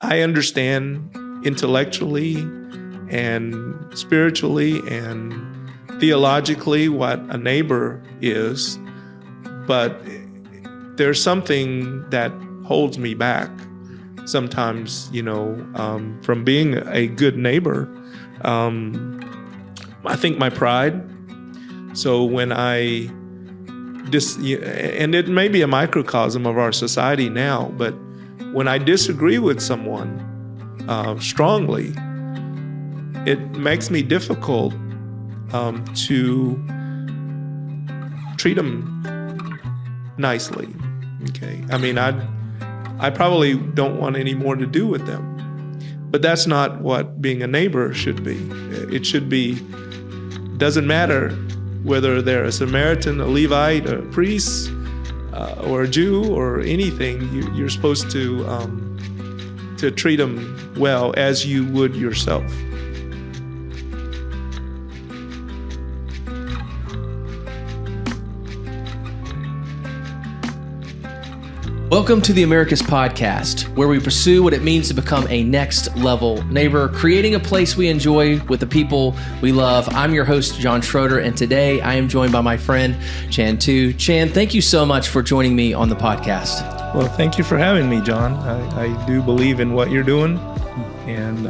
I understand intellectually and spiritually and theologically what a neighbor is, but there's something that holds me back sometimes, from being a good neighbor. I think my pride. So when and it may be a microcosm of our society now, but when I disagree with someone strongly, it makes me difficult to treat them nicely. Okay, I mean, I probably don't want any more to do with them, but that's not what being a neighbor should be. It should be, doesn't matter whether they're a Samaritan, a Levite, a priest, or a Jew, or anything. You're supposed to treat them well as you would yourself. Welcome to the Americus podcast, where we pursue what it means to become a next level neighbor, creating a place we enjoy with the people we love. I'm your host, John Schroeder, and today I am joined by my friend, Chanh too. Chanh, thank you so much for joining me on the podcast. Well, thank you for having me, John. I do believe in what you're doing, and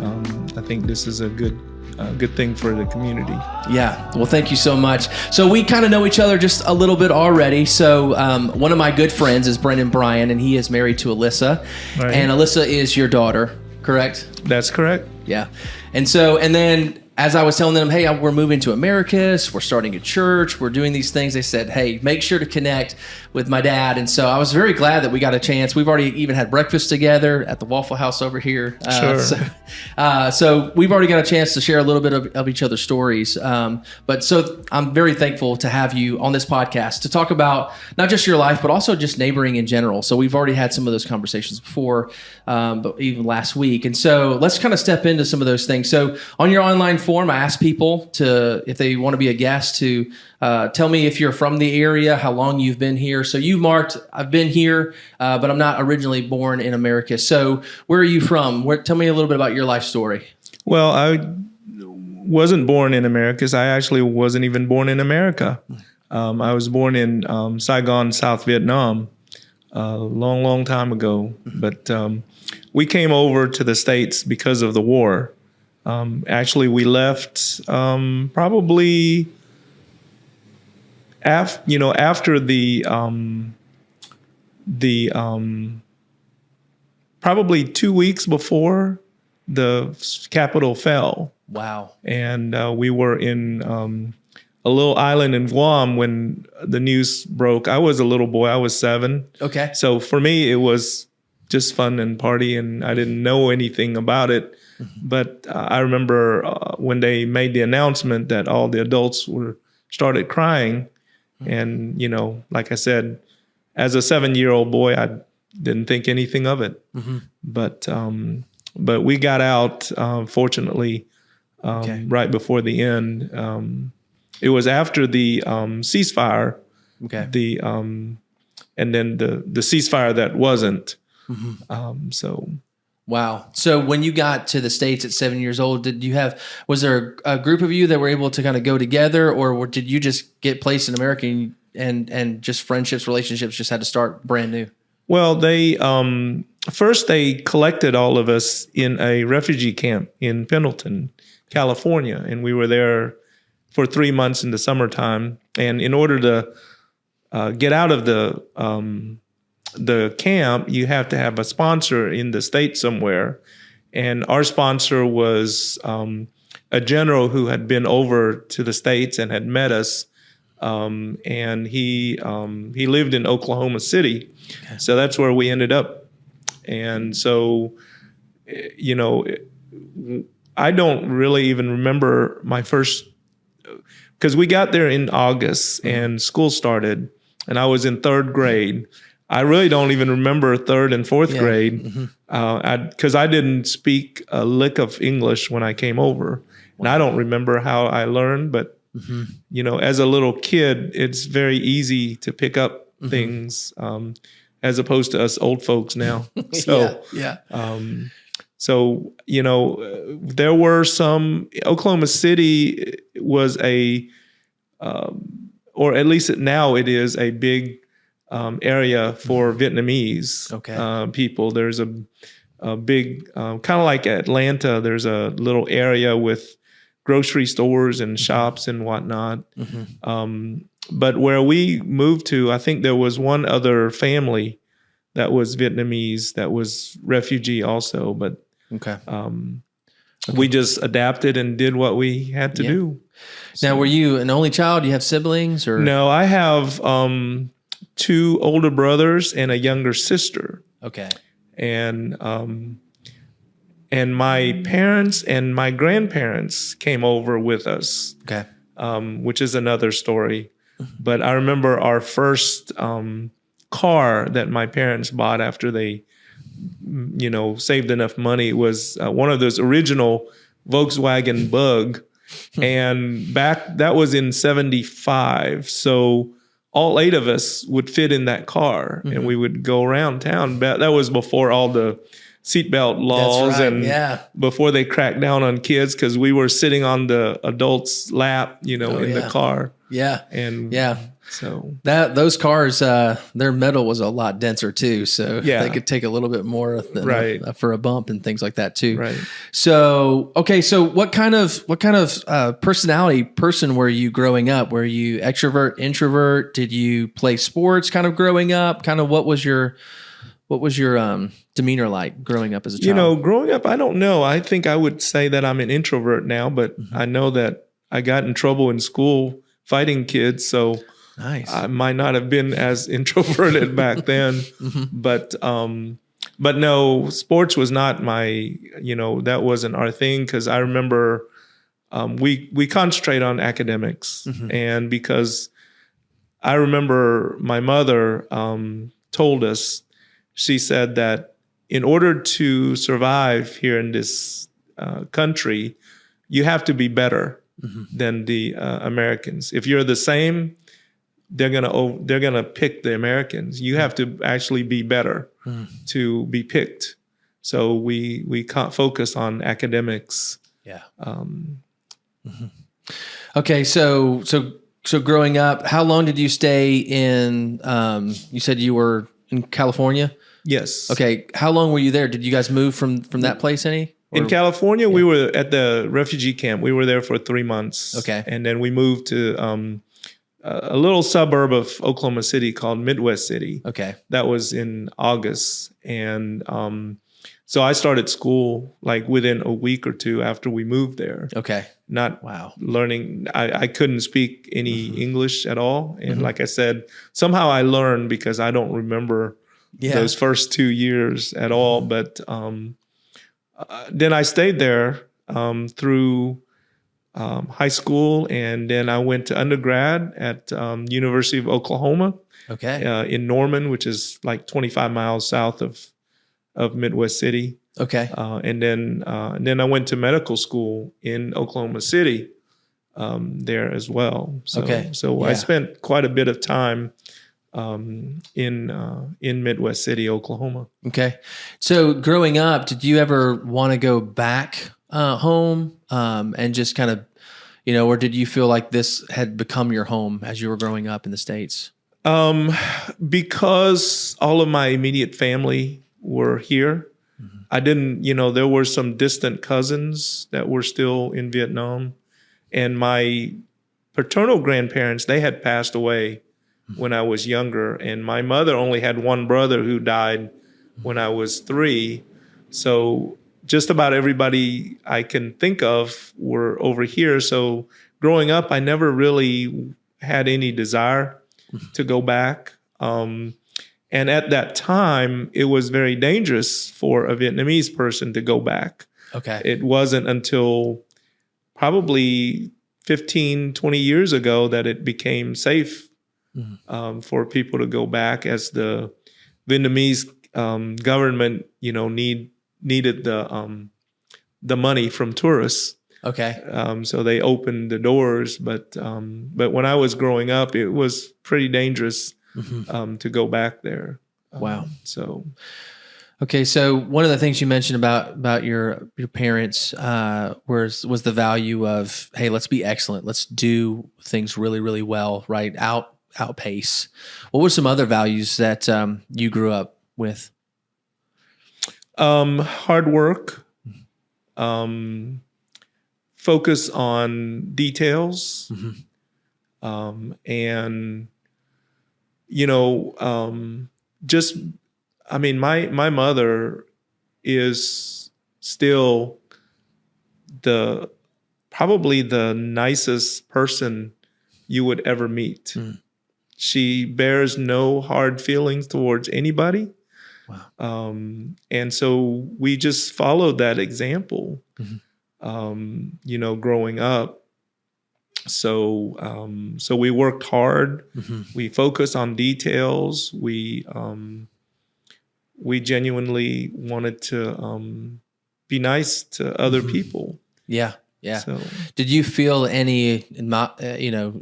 I think this is a good thing for the community. Yeah, well, thank you so much. So we kind of know each other just a little bit already. So one of my good friends is Brendan Bryan, and he is married to Alyssa. Right. And Alyssa is your daughter, correct? That's correct. Yeah. And then as I was telling them, hey, we're moving to Americus, we're starting a church, we're doing these things, they said, hey, make sure to connect with my dad. And so I was very glad that we got a chance. We've already even had breakfast together at the Waffle House over here. Sure. So we've already got a chance to share a little bit of each other's stories. But so I'm very thankful to have you on this podcast to talk about not just your life, but also just neighboring in general. So we've already had some of those conversations before, but even last week. And so let's kind of step into some of those things. So on your online form, I ask people if they want to be a guest, to tell me if you're from the area, how long you've been here. So you marked, I've been here, but I'm not originally born in America. So where are you from? Tell me a little bit about your life story. Well, I wasn't born in Americus. I actually wasn't even born in America. I was born in Saigon, South Vietnam, a long, long time ago. But we came over to the States because of the war. Actually, we left probably after the probably 2 weeks before the Capitol fell. Wow! And we were in a little island in Guam when the news broke. I was a little boy. I was 7. Okay. So for me, it was just fun and party, and I didn't know anything about it. Mm-hmm. But I remember when they made the announcement that all the adults started crying. Mm-hmm. And, like I said, as a 7-year-old boy, I didn't think anything of it. Mm-hmm. But we got out, fortunately, right before the end. It was after the ceasefire, and then the ceasefire that wasn't. Mm-hmm. Wow. So when you got to the States at 7 years old, was there a group of you that were able to kind of go together, or did you just get placed in America and just friendships, relationships just had to start brand new? Well, they first they collected all of us in a refugee camp in Pendleton, California, and we were there for 3 months in the summertime. And in order to get out of the camp, you have to have a sponsor in the state somewhere. And our sponsor was a general who had been over to the States and had met us. And he lived in Oklahoma City. Okay. So that's where we ended up. And so, I don't really even remember my first, because we got there in August and school started and I was in 3rd grade. I really don't even remember 3rd and 4th grade because I didn't speak a lick of English when I came over. Wow. And I don't remember how I learned, but, as a little kid, it's very easy to pick up things as opposed to us old folks now. So, So, there were some. Oklahoma City was or at least now it is a big area for Vietnamese people. There's a big, kind of like Atlanta, there's a little area with grocery stores and shops and whatnot. But where we moved to, I think there was one other family that was Vietnamese that was refugee also. But we just adapted and did what we had to do. So, now, were you an only child? Do you have siblings? Or no, I have 2 older brothers and a younger sister. Okay. And my parents and my grandparents came over with us. Okay. Which is another story. But I remember our first car that my parents bought after they, saved enough money was one of those original Volkswagen Bug. And that was in 75. So all 8 of us would fit in that car and we would go around town. That was before all the seatbelt laws and before they cracked down on kids, because we were sitting on the adult's lap, in the car. Yeah. And so those cars, their metal was a lot denser too. So they could take a little bit more than for a bump and things like that too. Right. So, okay. So what kind of personality person were you growing up? Were you extrovert, introvert? Did you play sports kind of growing up? Kind of what was your demeanor like growing up as a child? Growing up, I don't know. I think I would say that I'm an introvert now, but I know that I got in trouble in school fighting kids. So nice. I might not have been as introverted back then, but no, sports was not my, that wasn't our thing. Cause I remember, we concentrate on academics, and because I remember my mother, told us, she said that in order to survive here in this country, you have to be better than the Americans. If you're the same, they're gonna pick the Americans. You have to actually be better to be picked. So we can't focus on academics. Yeah. Okay, so growing up, how long did you stay in? You said you were in California. Yes. Okay. How long were you there? Did you guys move from that place any? In California, we were at the refugee camp. We were there for 3 months. Okay. And then we moved to a little suburb of Oklahoma City called Midwest City. Okay. That was in August. And so I started school like within a week or 2 after we moved there. Okay. Not learning. I couldn't speak any English at all. And like I said, somehow I learned because I don't remember those first 2 years at all. But then I stayed there through high school, and then I went to undergrad at University of Oklahoma. Okay. In Norman, which is like 25 miles south of Midwest City. Okay. And then I went to medical school in Oklahoma City there as well. So I spent quite a bit of time in Midwest City, Oklahoma. Okay. So growing up, did you ever want to go back home and just kind of, or did you feel like this had become your home as you were growing up in the States? Because all of my immediate family were here. I didn't, there were some distant cousins that were still in Vietnam, and my paternal grandparents, they had passed away when I was younger, and my mother only had one brother who died when I was 3. So just about everybody I can think of were over here. So growing up, I never really had any desire to go back. And at that time, it was very dangerous for a Vietnamese person to go back. Okay. It wasn't until probably 15, 20 years ago that it became safe for people to go back, as the Vietnamese government, needed the money from tourists. Okay. So they opened the doors, but when I was growing up, it was pretty dangerous to go back there. Wow. So, Okay, so one of the things you mentioned about your parents was the value of, hey, let's be excellent, let's do things really really well, right? Outpace. What were some other values that you grew up with? Hard work, um, focus on details, and just, I mean, my mother is still probably the nicest person you would ever meet. She bears no hard feelings towards anybody. Wow. And so we just followed that example, growing up. So we worked hard. We focused on details. We genuinely wanted to be nice to other people. Yeah. Yeah. So, did you feel any,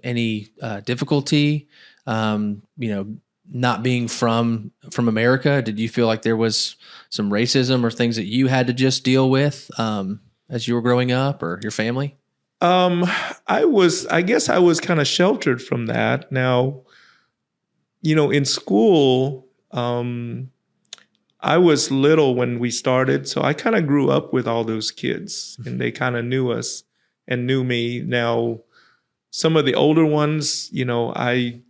any difficulty, not being from America? Did you feel like there was some racism or things that you had to just deal with as you were growing up, or your family? I guess I was kind of sheltered from that. Now, in school, I was little when we started, so I kind of grew up with all those kids, and they kind of knew us and knew me. Now, some of the older ones, I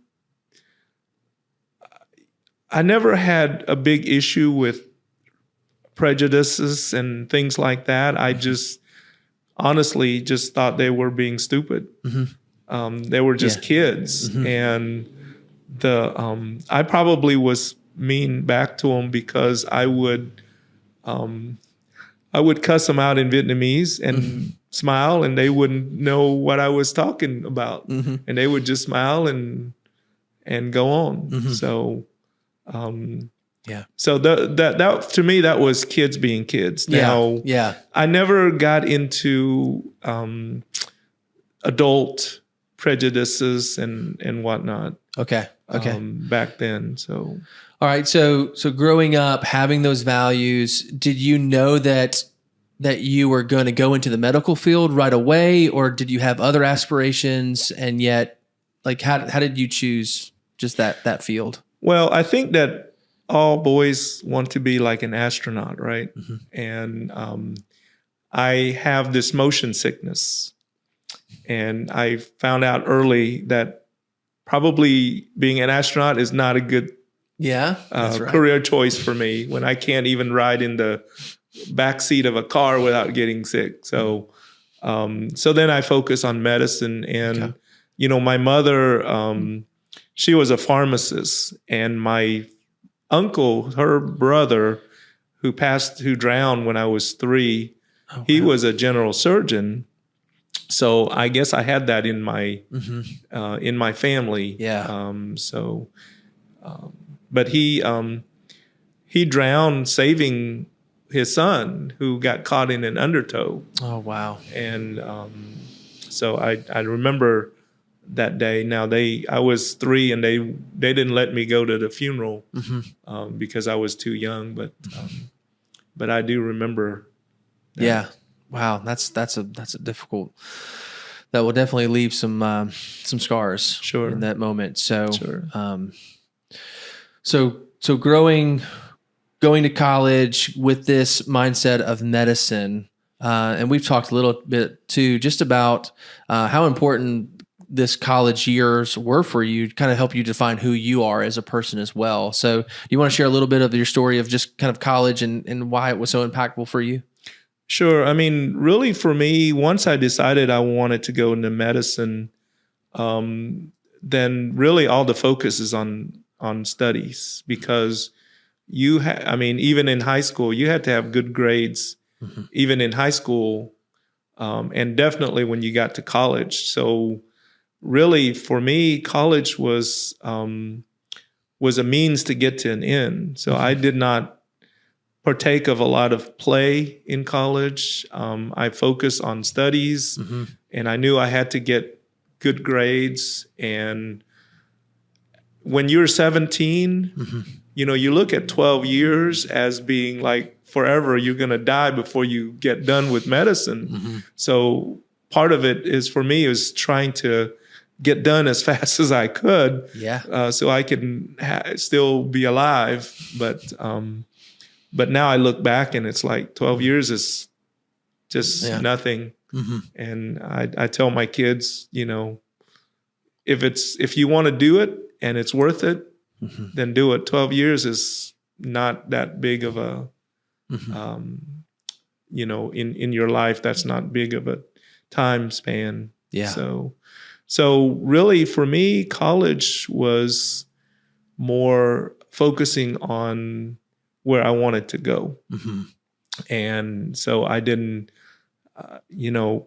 never had a big issue with prejudices and things like that. I just honestly just thought they were being stupid. They were just kids, and I probably was mean back to them because I would cuss them out in Vietnamese and smile, and they wouldn't know what I was talking about, and they would just smile and go on. So. So that to me, that was kids being kids. Now, I never got into adult prejudices and whatnot. Okay. Back then, so. All right. So growing up, having those values, did you know that you were going to go into the medical field right away, or did you have other aspirations? And yet, like, how did you choose just that field? Well, I think that all boys want to be like an astronaut, right? And I have this motion sickness, and I found out early that probably being an astronaut is not a good career choice for me when I can't even ride in the back seat of a car without getting sick. So, so then I focus on medicine, and my mother. She was a pharmacist, and my uncle, her brother, who drowned when I was 3, he was a general surgeon. So I guess I had that in my family. But he drowned saving his son, who got caught in an undertow. Oh wow! And so I remember that day. Now I was 3, and they didn't let me go to the funeral because I was too young. But I do remember that. Yeah. Wow. That's a difficult. That will definitely leave some scars. Sure. In that moment. So sure. So going to college with this mindset of medicine, and we've talked a little bit too, just about how important this college years were for you, to kind of help you define who you are as a person as well. So do you want to share a little bit of your story of just kind of college and why it was so impactful for you? Sure. I mean, really for me, once I decided I wanted to go into medicine, then really all the focus is on studies, because even in high school, you had to have good grades, even in high school, and definitely when you got to college. So really, for me, college was a means to get to an end. So I did not partake of a lot of play in college. I focused on studies, and I knew I had to get good grades. And when you're 17, you look at 12 years as being like forever. You're going to die before you get done with medicine. So part of it is, for me, is trying to get done as fast as I could, so I can still be alive. But now I look back and it's like 12 years is just nothing. And I tell my kids, if you want to do it and it's worth it, then do it. 12 years is not that big of a, in your life, that's not big of a time span. So really for me, college was more focusing on where I wanted to go. And so I didn't,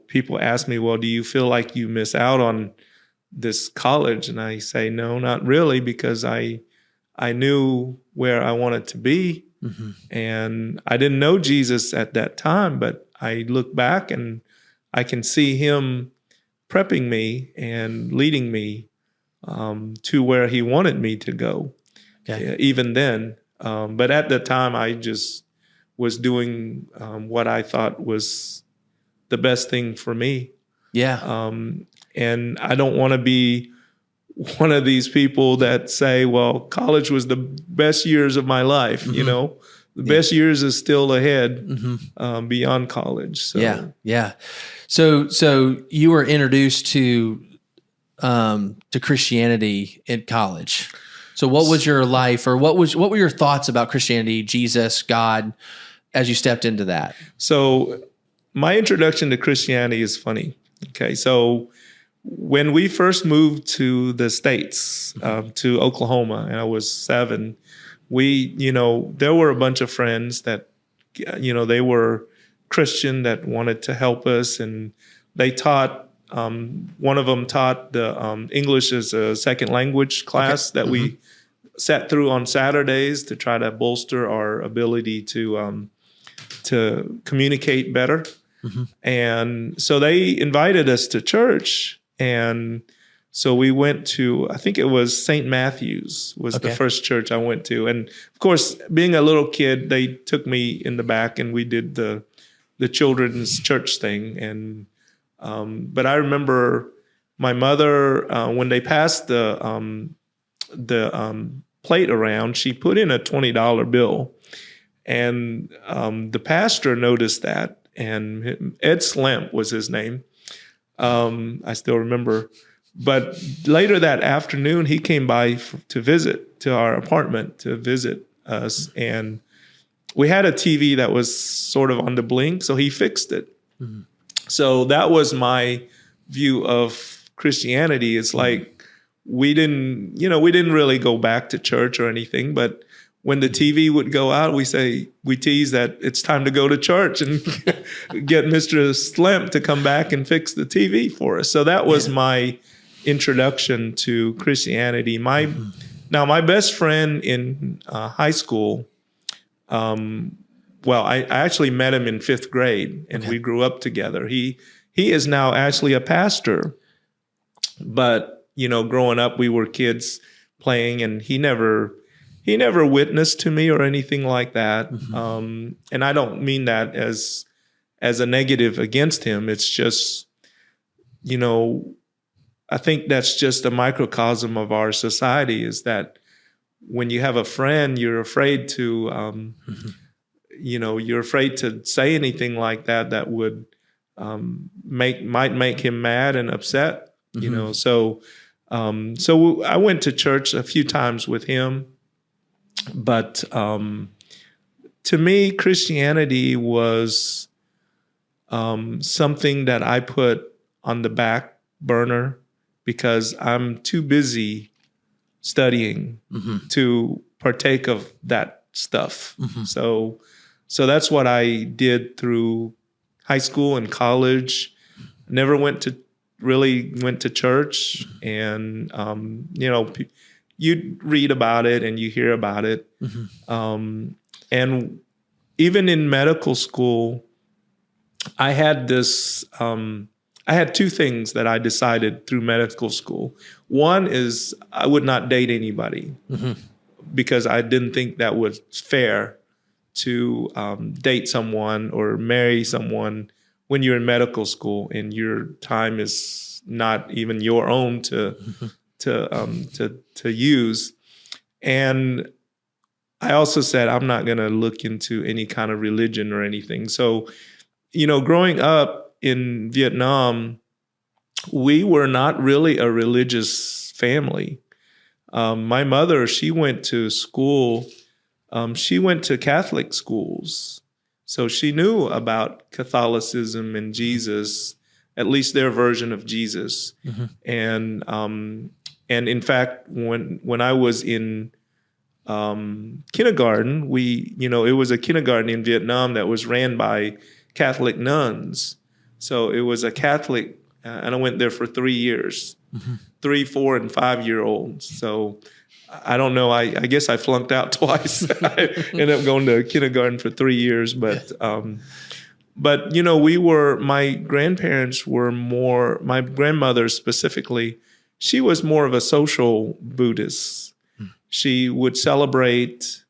people ask me, well, do you feel like you miss out on this college? And I say, no, not really, because I knew where I wanted to be. And I didn't know Jesus at that time, but I look back and I can see him prepping me and leading me to where he wanted me to go, even then. But at the time, I just was doing what I thought was the best thing for me. And I don't want to be one of these people that say, well, college was the best years of my life. The best years is still ahead beyond college. So. So you were introduced to Christianity in college. So what was your life, or what were your thoughts about Christianity, Jesus, God, as you stepped into that? So my introduction to Christianity is funny. Okay, so when we first moved to the States, to Oklahoma, and I was 7, there were a bunch of friends that, they were Christian that wanted to help us, and they taught. One of them taught the English as a second language class that we sat through on Saturdays to try to bolster our ability to communicate better. And so they invited us to church, and so we went to, I think it was St. Matthew's was the first church I went to. And of course, being a little kid, they took me in the back and we did the children's church thing. And but I remember my mother, when they passed the plate around, she put in a $20 bill, and the pastor noticed that, and Ed Slamp was his name. I still remember. But later that afternoon, he came by to visit to our apartment to visit us, and we had a TV that was sort of on the blink, so he fixed it. So that was my view of Christianity. It's like we didn't really go back to church or anything, but when the TV would go out, we tease that it's time to go to church and get Mr. Slemp to come back and fix the TV for us. So that was my introduction to Christianity. My best friend in high school, I actually met him in 5th grade, and we grew up together. He is now actually a pastor, but growing up, we were kids playing, and he never witnessed to me or anything like that. And I don't mean that as a negative against him. It's just, I think that's just a microcosm of our society, is that when you have a friend, you're afraid to, you're afraid to say anything like that would might make him mad and upset. So I went to church a few times with him, but to me, Christianity was something that I put on the back burner because I'm too busy studying to partake of that stuff. So that's what I did through high school and college. Never went to church, and you read about it and you hear about it. And even in medical school, I had this I had two things that I decided through medical school. One is I would not date anybody because I didn't think that was fair to date someone or marry someone when you're in medical school and your time is not even your own to use. And I also said I'm not going to look into any kind of religion or anything. So, growing up in Vietnam, we were not really a religious family. My mother, she went to school. She went to Catholic schools. So she knew about Catholicism and Jesus, at least their version of Jesus. And in fact, when I was in kindergarten, it was a kindergarten in Vietnam that was ran by Catholic nuns. So it was a Catholic, and I went there for 3 years, 3, 4, and 5-year-olds. So I don't know. I guess I flunked out twice. I ended up going to kindergarten for 3 years, but my grandparents were more. My grandmother specifically, she was more of a social Buddhist. She would celebrate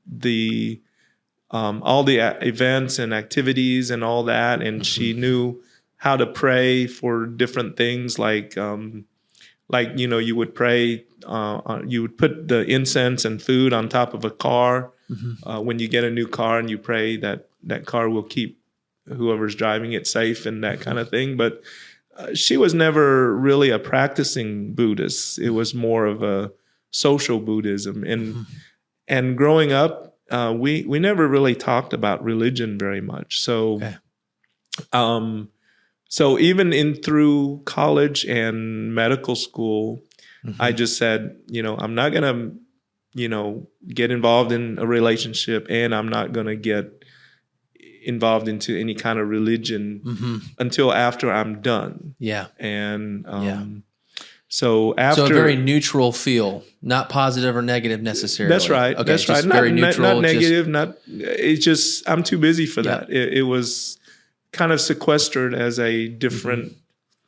all the events and activities and all that, and she knew how to pray for different things, like you would pray. You would put the incense and food on top of a car when you get a new car, and you pray that car will keep whoever's driving it safe and that kind of thing. But she was never really a practicing Buddhist. It was more of a social Buddhism. And growing up, we never really talked about religion very much. So, so even through college and medical school, I just said, I'm not going to, get involved in a relationship, and I'm not going to get involved into any kind of religion until after I'm done. Yeah. And so after, so a very neutral feel, not positive or negative necessarily. That's right. Okay, that's right. Very neutral. Not negative. It's just I'm too busy for that. It was kind of sequestered as a different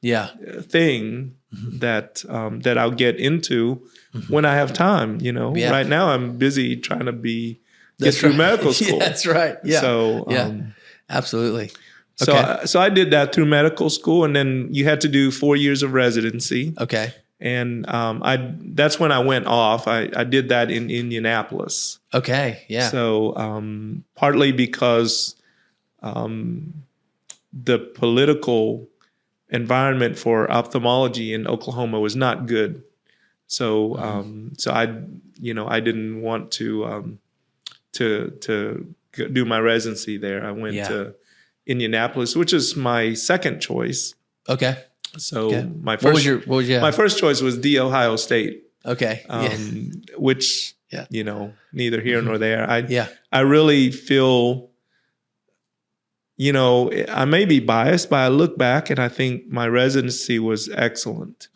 thing that I'll get into when I have time. Right now I'm busy trying to get through medical school. That's right. Yeah. So absolutely. So I did that through medical school, and then you had to do 4 years of residency. Okay. And that's when I went off. I did that in Indianapolis. Okay. Yeah. So partly because the political environment for ophthalmology in Oklahoma was not good. So so I didn't want to do my residency there. I went to Indianapolis, which is my second choice. Okay. So my first my first choice was The Ohio State. Okay. Which neither here nor there. I really feel, I may be biased, but I look back and I think my residency was excellent.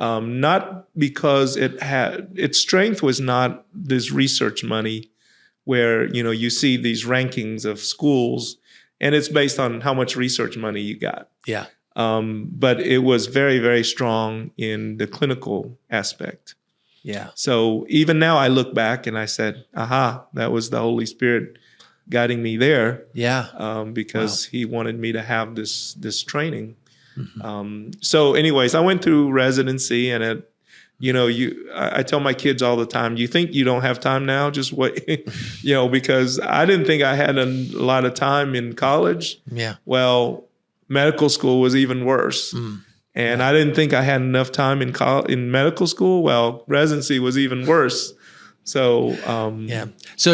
Not because its strength was not this research money where, you see these rankings of schools and it's based on how much research money you got. Yeah. But it was very, very strong in the clinical aspect. Yeah. So even now I look back and I said, aha, that was the Holy Spirit guiding me there. Yeah. Because he wanted me to have this training. So anyways, I went through residency, and I tell my kids all the time, you think you don't have time now? Just wait, because I didn't think I had a lot of time in college. Yeah. Well, medical school was even worse. And I didn't think I had enough time in medical school. Well, residency was even worse. So, So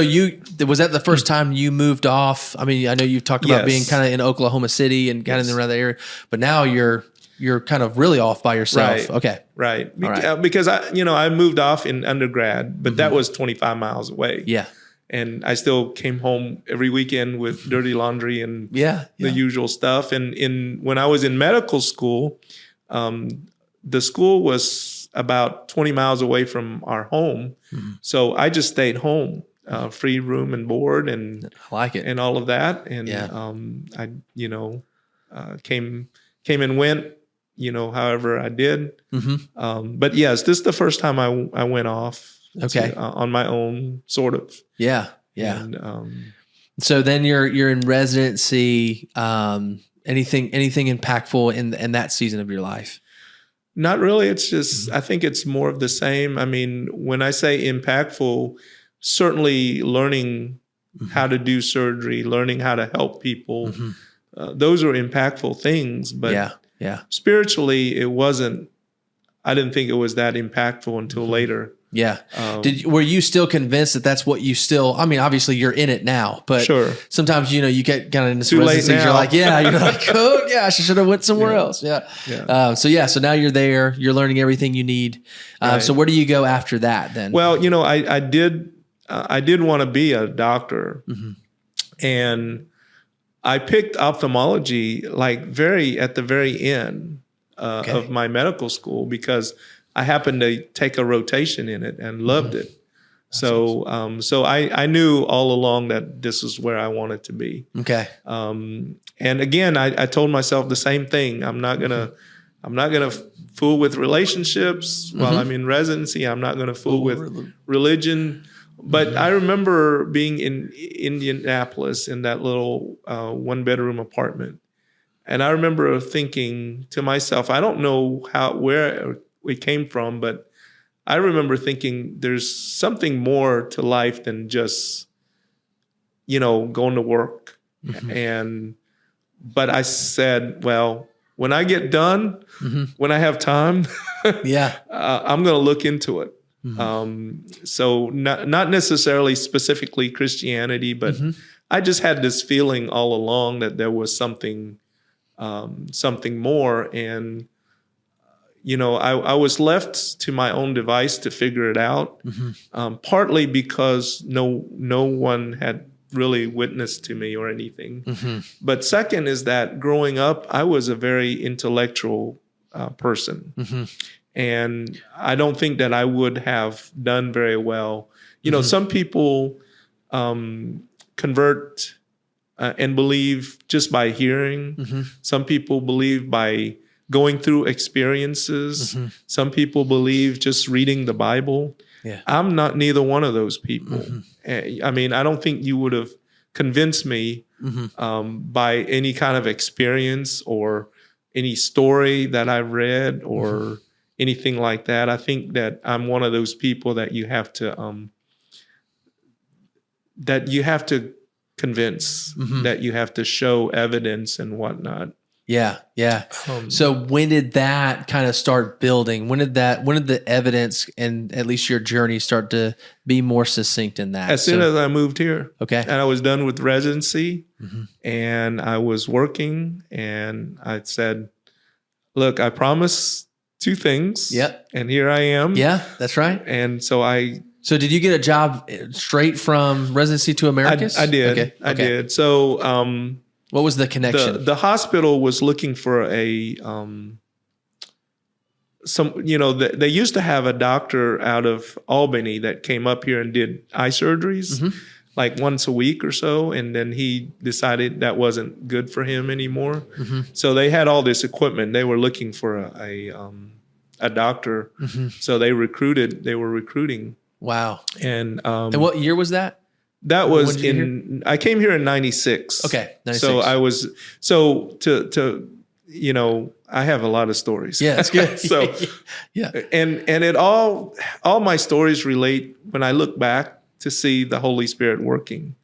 was that the first time you moved off? I mean, I know you've talked about being kind of in Oklahoma City and kind of around the area, but now you're kind of really off by yourself. Right. Okay. Right. Because I moved off in undergrad, but that was 25 miles away. Yeah. And I still came home every weekend with dirty laundry and the usual stuff. And when I was in medical school, the school was about 20 miles away from our home. So I just stayed home, free room and board, and I like it, and all of that. And I came and went, however I did. Mm-hmm. But yes, this is the first time I went off Okay. on my own, sort of. Yeah. Yeah. And, so then you're in residency. Anything impactful in that season of your life? not really. It's just, I think it's more of the same. I mean, when I say impactful, certainly learning how to do surgery, learning how to help people, those are impactful things. But yeah. spiritually, it wasn't. I didn't think it was that impactful until later. Yeah. Were you still convinced that that's what you still, I mean, obviously you're in it now, but Sure. sometimes, you get kind of in this Too late residency, now. you're like, oh gosh, I should have went somewhere else. Yeah. So now you're there, you're learning everything you need. Right. So where do you go after that then? Well, I did want to be a doctor, and I picked ophthalmology at the very end of my medical school, because I happened to take a rotation in it and loved it. So I knew all along that this is where I wanted to be. Okay. And again, I told myself the same thing. I'm not gonna fool with relationships while I'm in residency. I'm not gonna fool with religion. But I remember being in Indianapolis in that little 1-bedroom apartment, and I remember thinking to myself, I don't know where it came from, but I remember thinking there's something more to life than just, going to work. But I said, well, when I get done, when I have time, I'm going to look into it. So not necessarily specifically Christianity, but I just had this feeling all along that there was something more. And I was left to my own device to figure it out, partly because no one had really witnessed to me or anything. But second is that growing up, I was a very intellectual person. And I don't think that I would have done very well. Some people convert and believe just by hearing. Some people believe by going through experiences. Some people believe just reading the Bible. Yeah. I'm not neither one of those people. I mean, I don't think you would have convinced me by any kind of experience or any story that I've read or anything like that. I think that I'm one of those people that you have to convince, that you have to show evidence and whatnot. Yeah. So when did that kind of start building? When did the evidence and at least your journey start to be more succinct in that? As soon as I moved here. Okay. And I was done with residency and I was working, and I said, look, I promised 2 things. Yep. And here I am. Yeah, that's right. And so So did you get a job straight from residency to Americus? I did. Okay. I did. So what was the connection? The hospital was looking for they used to have a doctor out of Albany that came up here and did eye surgeries like once a week or so, and then he decided that wasn't good for him anymore. So they had all this equipment. They were looking for a doctor. So they were recruiting. Wow. And what year was that? That was I came here in 96. Okay. 96. So I was, I have a lot of stories. Yeah, that's good. So, yeah. And it all my stories relate when I look back to see the Holy Spirit working,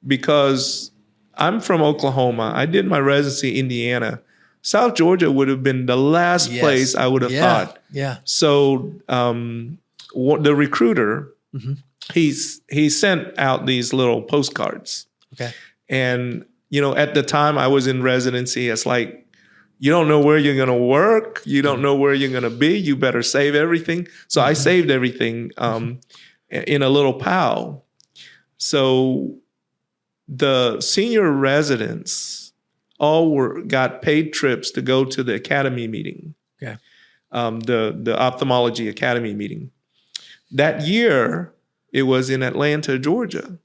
because I'm from Oklahoma. I did my residency in Indiana. South Georgia would have been the last place I would have thought. Yeah. So, the recruiter, he sent out these little postcards. Okay. And, at the time I was in residency, it's like, you don't know where you're going to work. You don't know where you're going to be. You better save everything. So I saved everything in a little pile. So the senior residents all got paid trips to go to the academy meeting. Okay. The ophthalmology academy meeting. That year, it was in Atlanta, Georgia,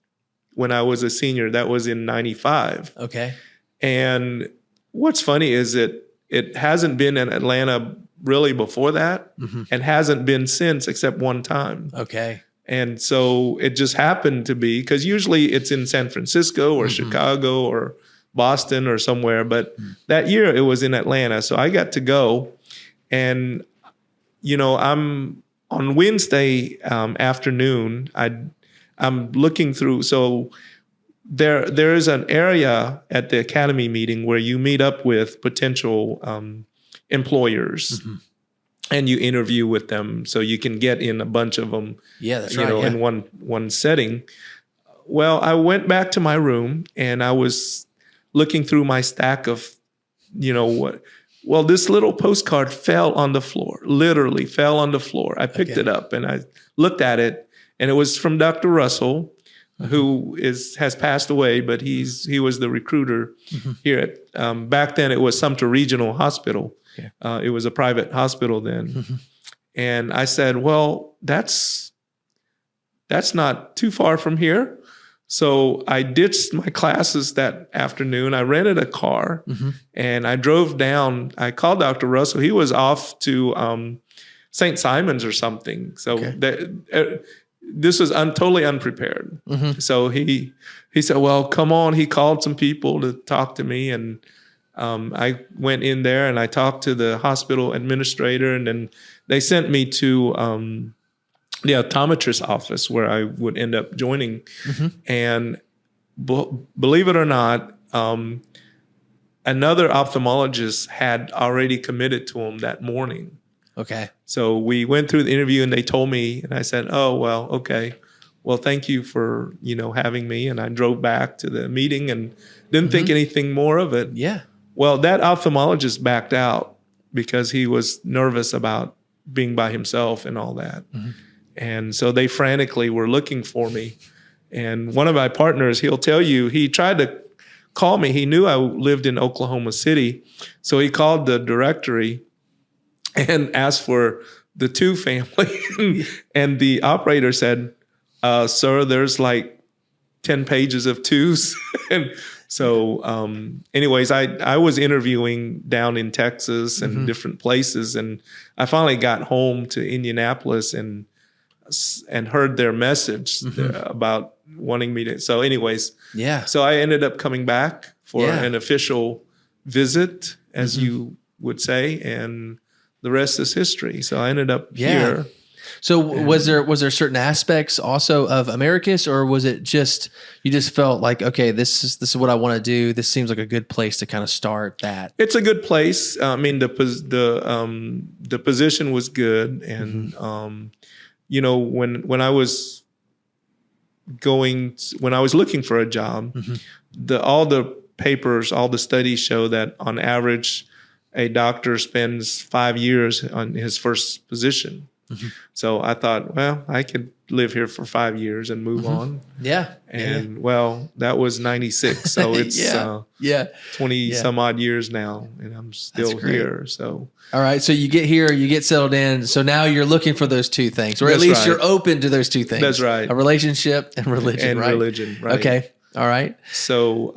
when I was a senior. That was in 95. Okay. And what's funny is that it hasn't been in Atlanta really before that, and hasn't been since except one time. Okay. And so it just happened to be, because usually it's in San Francisco or Chicago or Boston or somewhere, but that year it was in Atlanta. So I got to go, and I'm on Wednesday afternoon. I'm looking through. So there is an area at the academy meeting where you meet up with potential employers. And you interview with them, so you can get in a bunch of them. Yeah, that's right. In one setting. Well, I went back to my room and I was looking through my stack of, what. Well, this little postcard fell on the floor. Literally fell on the floor. I picked it up and I looked at it, and it was from Dr. Russell, who has passed away, but he was the recruiter here at. Back then, it was Sumter Regional Hospital. It was a private hospital then. And I said, well, that's not too far from here. So I ditched my classes that afternoon. I rented a car and I drove down. I called Dr. Russell. He was off to St. Simon's or something. So this was totally unprepared. So he said, well, come on. He called some people to talk to me, and I went in there and I talked to the hospital administrator, and then they sent me to the optometrist office where I would end up joining. And believe it or not, another ophthalmologist had already committed to him that morning. Okay. So we went through the interview and they told me, and I said, oh, well, okay. Well, thank you for, having me. And I drove back to the meeting and didn't think anything more of it. Yeah. Well, that ophthalmologist backed out because he was nervous about being by himself and all that. And so they frantically were looking for me. And one of my partners, he'll tell you, he tried to call me. He knew I lived in Oklahoma City. So he called the directory and asked for the two family. And the operator said, sir, there's like 10 pages of twos. And so anyways, I was interviewing down in Texas and different places. And I finally got home to Indianapolis and heard their message about wanting me to. So anyways, so I ended up coming back for an official visit, as you would say, and the rest is history. So I ended up here. So was there certain aspects also of Americus, or was it just you just felt like, okay, this is what I want to do. This seems like a good place to kind of start that. It's a good place. I mean, the position was good, and when I was looking for a job, all the papers, all the studies show that on average, a doctor spends 5 years on his first position. So I thought, well, I could live here for 5 years and move on. And well, that was 96. So it's 20 some odd years now, and I'm still here. So all right. So you get here, you get settled in. So now you're looking for those two things, or at least you're open to those two things. That's right. A relationship and religion. And religion, right. Okay. All right. So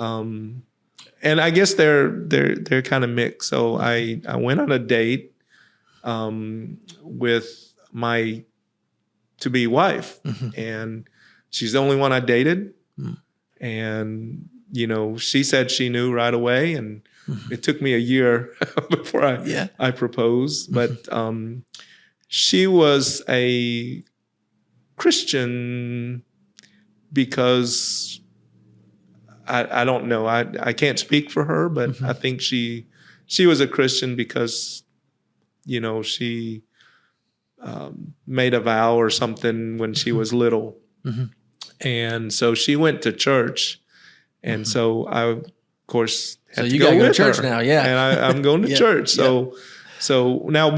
and I guess they're kind of mixed. So I went on a date with my to-be wife, and she's the only one I dated. And she said she knew right away, and it took me a year before I proposed. But she was a Christian because I don't know. I can't speak for her, but I think she was a Christian because she made a vow or something when she was little. And so she went to church. And so I, of course, had to go with church her. now. Yeah. And I'm going to church. So now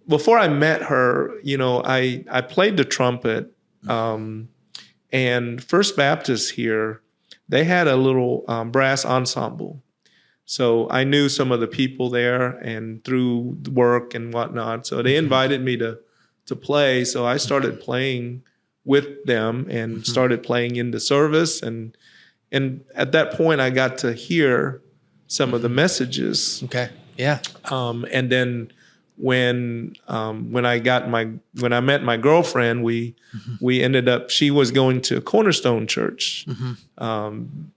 before I met her, I played the trumpet, and First Baptist here, they had a little brass ensemble. So I knew some of the people there and through the work and whatnot. So they invited me to play. So I started playing with them and started playing in the service. And at that point, I got to hear some of the messages. Okay. Yeah. And then when I met my girlfriend, we ended up, she was going to Cornerstone Church,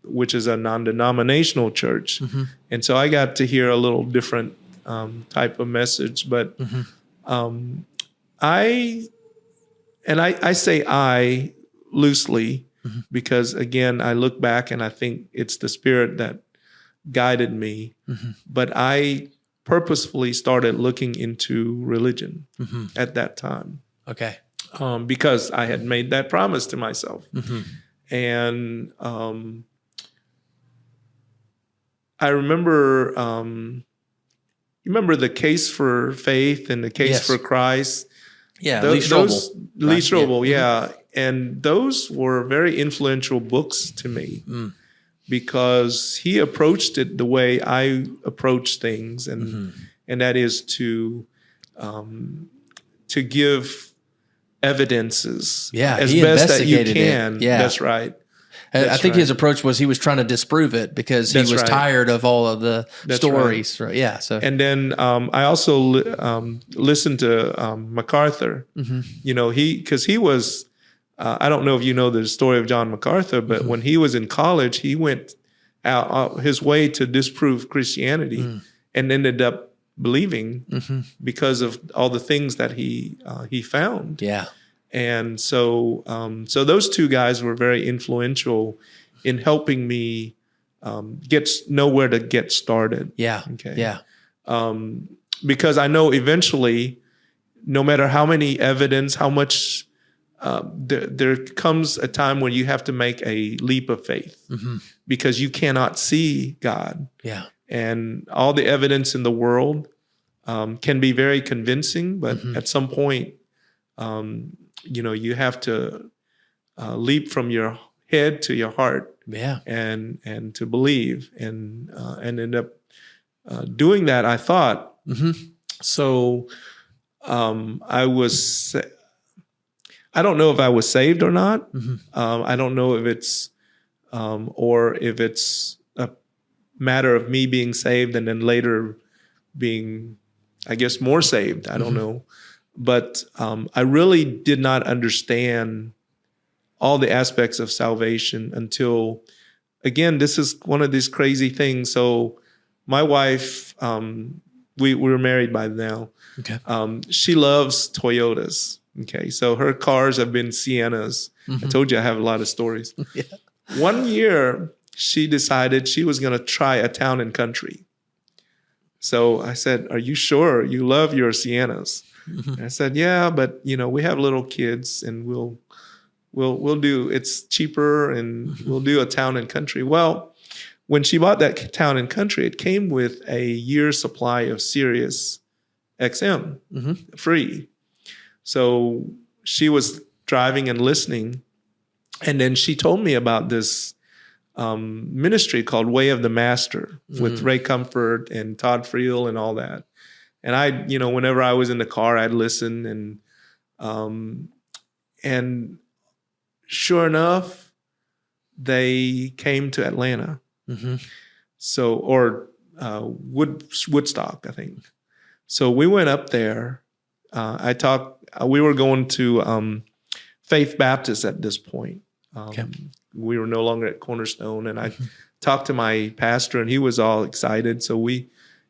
which is a non-denominational church, and so I got to hear a little different type of message. But I say I loosely because again I look back and I think it's the Spirit that guided me, but I purposefully started looking into religion at that time. Okay. Because I had made that promise to myself. And I remember, you remember the Case for Faith and the Case for Christ? Yeah, Lee Strobel. Lee Strobel, yeah. And those were very influential books to me. Because he approached it the way I approach things, and that is to give evidences as best that you can. Yeah. That's right. I think his approach was he was trying to disprove it because he was tired of all of the stories. Right. Yeah. So and then I also listened to MacArthur. Because he was. I don't know if you know the story of John MacArthur, but when he was in college, he went out his way to disprove Christianity and ended up believing because of all the things that he found. Yeah. And so those two guys were very influential in helping me know where to get started. Yeah. Okay. Yeah. Because I know eventually, no matter how many evidence, how much there comes a time when you have to make a leap of faith because you cannot see God. Yeah. And all the evidence in the world can be very convincing, but at some point, you have to leap from your head to your heart. Yeah. And to believe and end up doing that, I thought. So I don't know if I was saved or not. I don't know if it's or if it's a matter of me being saved and then later being, I guess, more saved. I don't know. But I really did not understand all the aspects of salvation until, again, this is one of these crazy things. So my wife, we were married by now. Okay. She loves Toyotas. Okay, so her cars have been Siennas. I told you I have a lot of stories. Yeah. One year, she decided she was going to try a town and country. So I said, "Are you sure you love your Siennas?" I said, "Yeah, but we have little kids, and we'll do. It's cheaper, and we'll do a town and country." Well, when she bought that town and country, it came with a year's supply of Sirius XM free. So she was driving and listening, and then she told me about this ministry called Way of the Master with Ray Comfort and Todd Friel and all that. And I, whenever I was in the car, I'd listen, and sure enough, they came to Atlanta. So, or Woodstock, I think. So we went up there. We were going to Faith Baptist at this point. We were no longer at Cornerstone, and I talked to my pastor, and he was all excited. So he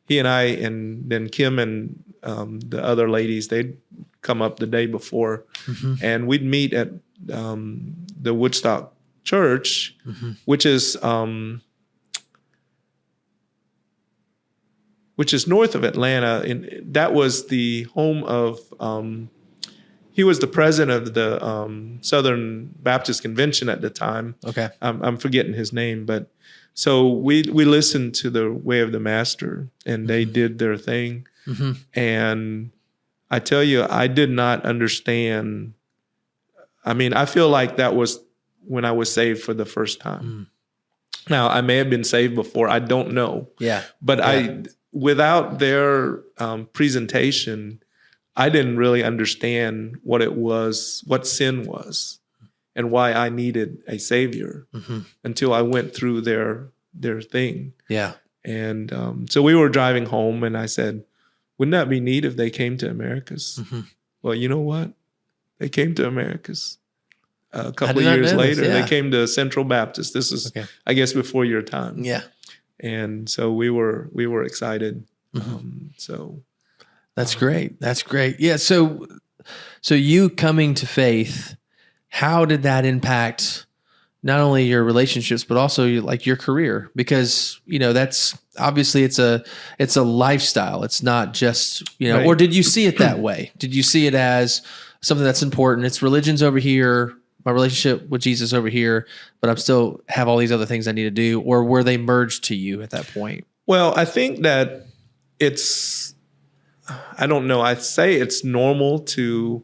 and I, and then Kim and the other ladies, they'd come up the day before, and we'd meet at the Woodstock Church, which is north of Atlanta. And that was the home of, he was the president of the Southern Baptist Convention at the time. Okay. I'm forgetting his name, but so we listened to the Way of the Master, and they did their thing. And I tell you, I did not understand. I mean, I feel like that was when I was saved for the first time. Now, I may have been saved before. I don't know. Yeah. But without their presentation, I didn't really understand what it was, what sin was, and why I needed a savior until I went through their thing. Yeah. And so we were driving home, and I said, wouldn't that be neat if they came to Americus? Well, you know what? They came to Americus. A couple of years later, they came to Central Baptist. This is, I guess, before your time. Yeah. And so we were excited. So that's great. That's great. Yeah. So you coming to faith, how did that impact not only your relationships, but also your career? Because, that's obviously it's a lifestyle. It's not just, Right. Or did you see it that way? Did you see it as something that's important? It's religion's over here, my relationship with Jesus over here, but I'm still have all these other things I need to do, or were they merged to you at that point? Well, I think that I don't know. I'd say it's normal to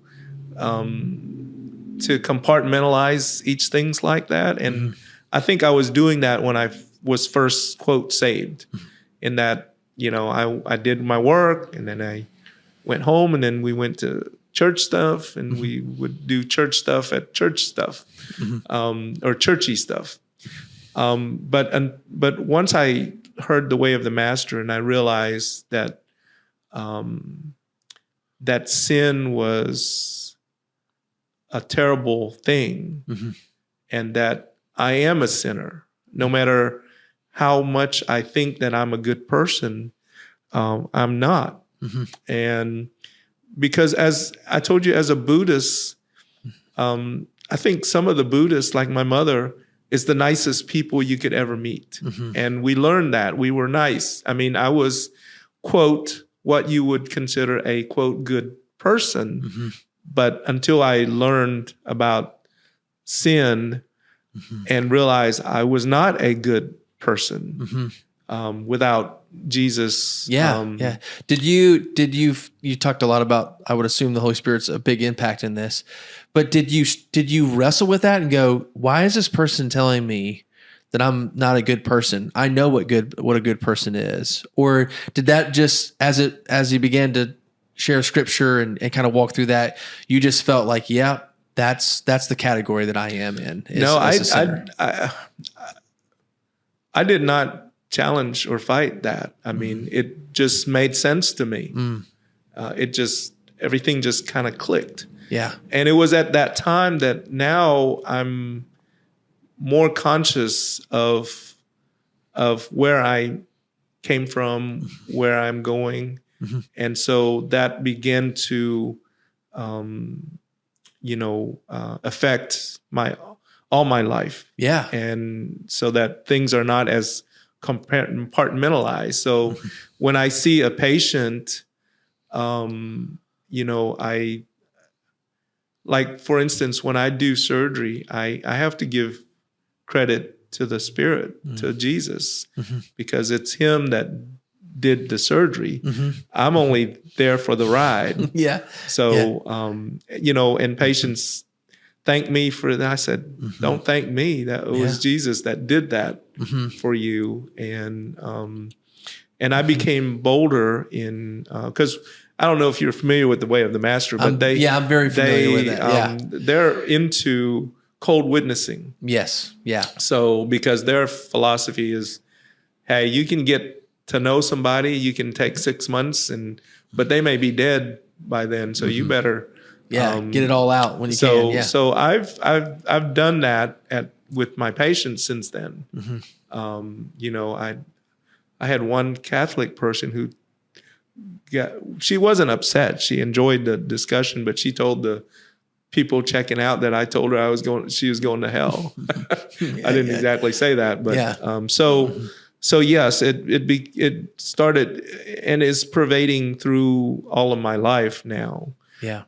compartmentalize each things like that. And I think I was doing that when I was first, quote, saved, in that, I did my work, and then I went home, and then we went to church stuff, and we would do church stuff at church stuff, or churchy stuff. But once I heard the way of the Master, and I realized that that sin was a terrible thing, and that I am a sinner, no matter how much I think that I'm a good person, I'm not. And because, as I told you, as a Buddhist, I think some of the Buddhists, like my mother, is the nicest people you could ever meet. And we learned that. We were nice. I mean, I was, quote, what you would consider a, quote, good person. But until I learned about sin and realized I was not a good person without Jesus. Yeah. Did you talked a lot about, I would assume the Holy Spirit's a big impact in this, but did you wrestle with that and go, why is this person telling me that I'm not a good person? I know what a good person is. Or did that just, as you began to share scripture and kind of walk through that, you just felt like, yeah, that's the category that I am in. No, I did not challenge or fight that. I mean, it just made sense to me. Everything just kind of clicked. Yeah. And it was at that time that now I'm more conscious of where I came from, where I'm going. And so that began to, affect all my life. Yeah. And so that things are not as compartmentalized. So when I see a patient, for instance, when I do surgery, I have to give credit to the Spirit, to Jesus, because it's Him that did the surgery. I'm only there for the ride. Yeah. So, and patients thank me for that. I said, don't thank me. That was Jesus that did that for you. And I became bolder in, because I don't know if you're familiar with the way of the Master, but I'm very familiar with that. They're into cold witnessing. Yes. Yeah. So because their philosophy is, hey, you can get to know somebody, you can take 6 months, but they may be dead by then. So you better get it all out when you can. Yeah. So I've done that with my patients since then. I had one Catholic person who she wasn't upset. She enjoyed the discussion, but she told the people checking out that I told her she was going to hell. I didn't exactly say that, but so yes, it started and is pervading through all of my life now. Yeah.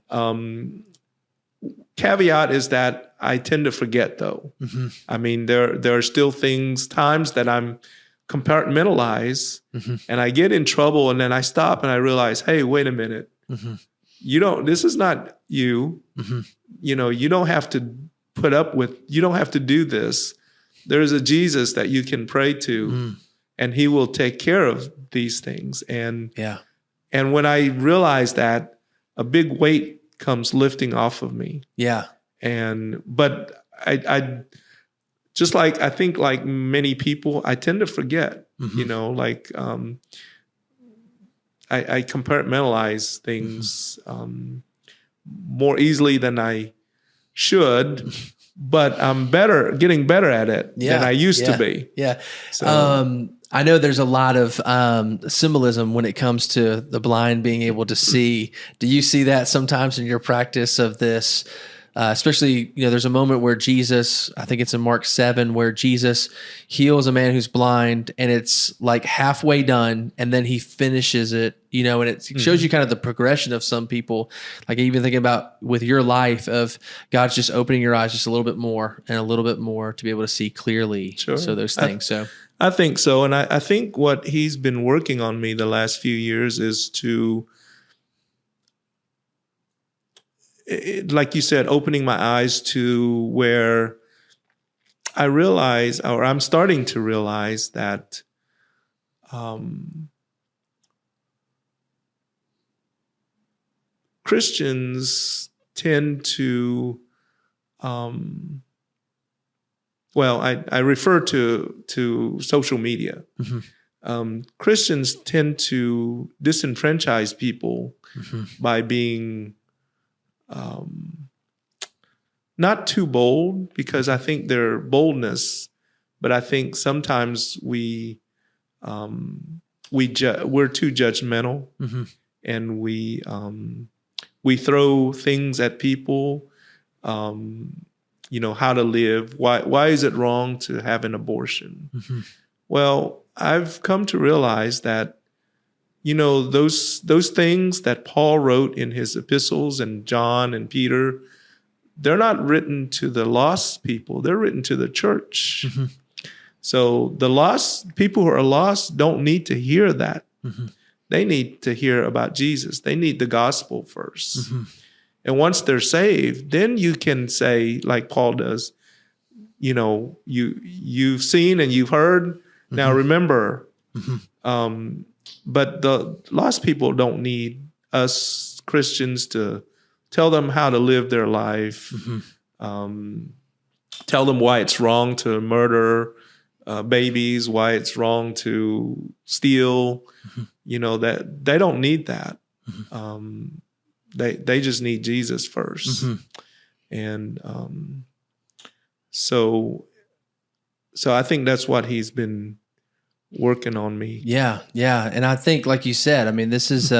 Caveat is that I tend to forget, though. I mean, there are still times that I'm compartmentalized, and I get in trouble, and then I stop and I realize, hey, wait a minute. This is not you. You don't have to you don't have to do this. There's a Jesus that you can pray to, and He will take care of these things. And when I realize that, a big weight comes lifting off of me. Yeah. But I just I think like many people, I tend to forget. You know, like I compartmentalize things more easily than I should, but I'm getting better at it than I used to be. Yeah. So, I know there's a lot of symbolism when it comes to the blind being able to see. Do you see that sometimes in your practice of this? Especially, there's a moment where Jesus, I think it's in Mark 7, where Jesus heals a man who's blind, and it's like halfway done, and then he finishes it, and it shows you kind of the progression of some people. Like even thinking about with your life of God's just opening your eyes just a little bit more and a little bit more to be able to see clearly. Sure. So those things. I think so. And I think what he's been working on me the last few years is to, like you said, opening my eyes to where I realize, or I'm starting to realize that Christians tend to, I refer to social media. Christians tend to disenfranchise people by being not too bold, because I think their boldness, but I think sometimes we're too judgmental, and we throw things at people. How to live. Why is it wrong to have an abortion? Well, I've come to realize that, those things that Paul wrote in his epistles, and John and Peter, they're not written to the lost people. They're written to the church. So the lost people who are lost don't need to hear that. They need to hear about Jesus. They need the gospel first. And once they're saved, then you can say, like Paul does, you've seen and you've heard. Now remember, but the lost people don't need us Christians to tell them how to live their life, tell them why it's wrong to murder babies, why it's wrong to steal. That they don't need that. They just need Jesus first. And so I think that's what he's been working on me. Yeah. And I think, like you said, I mean, this is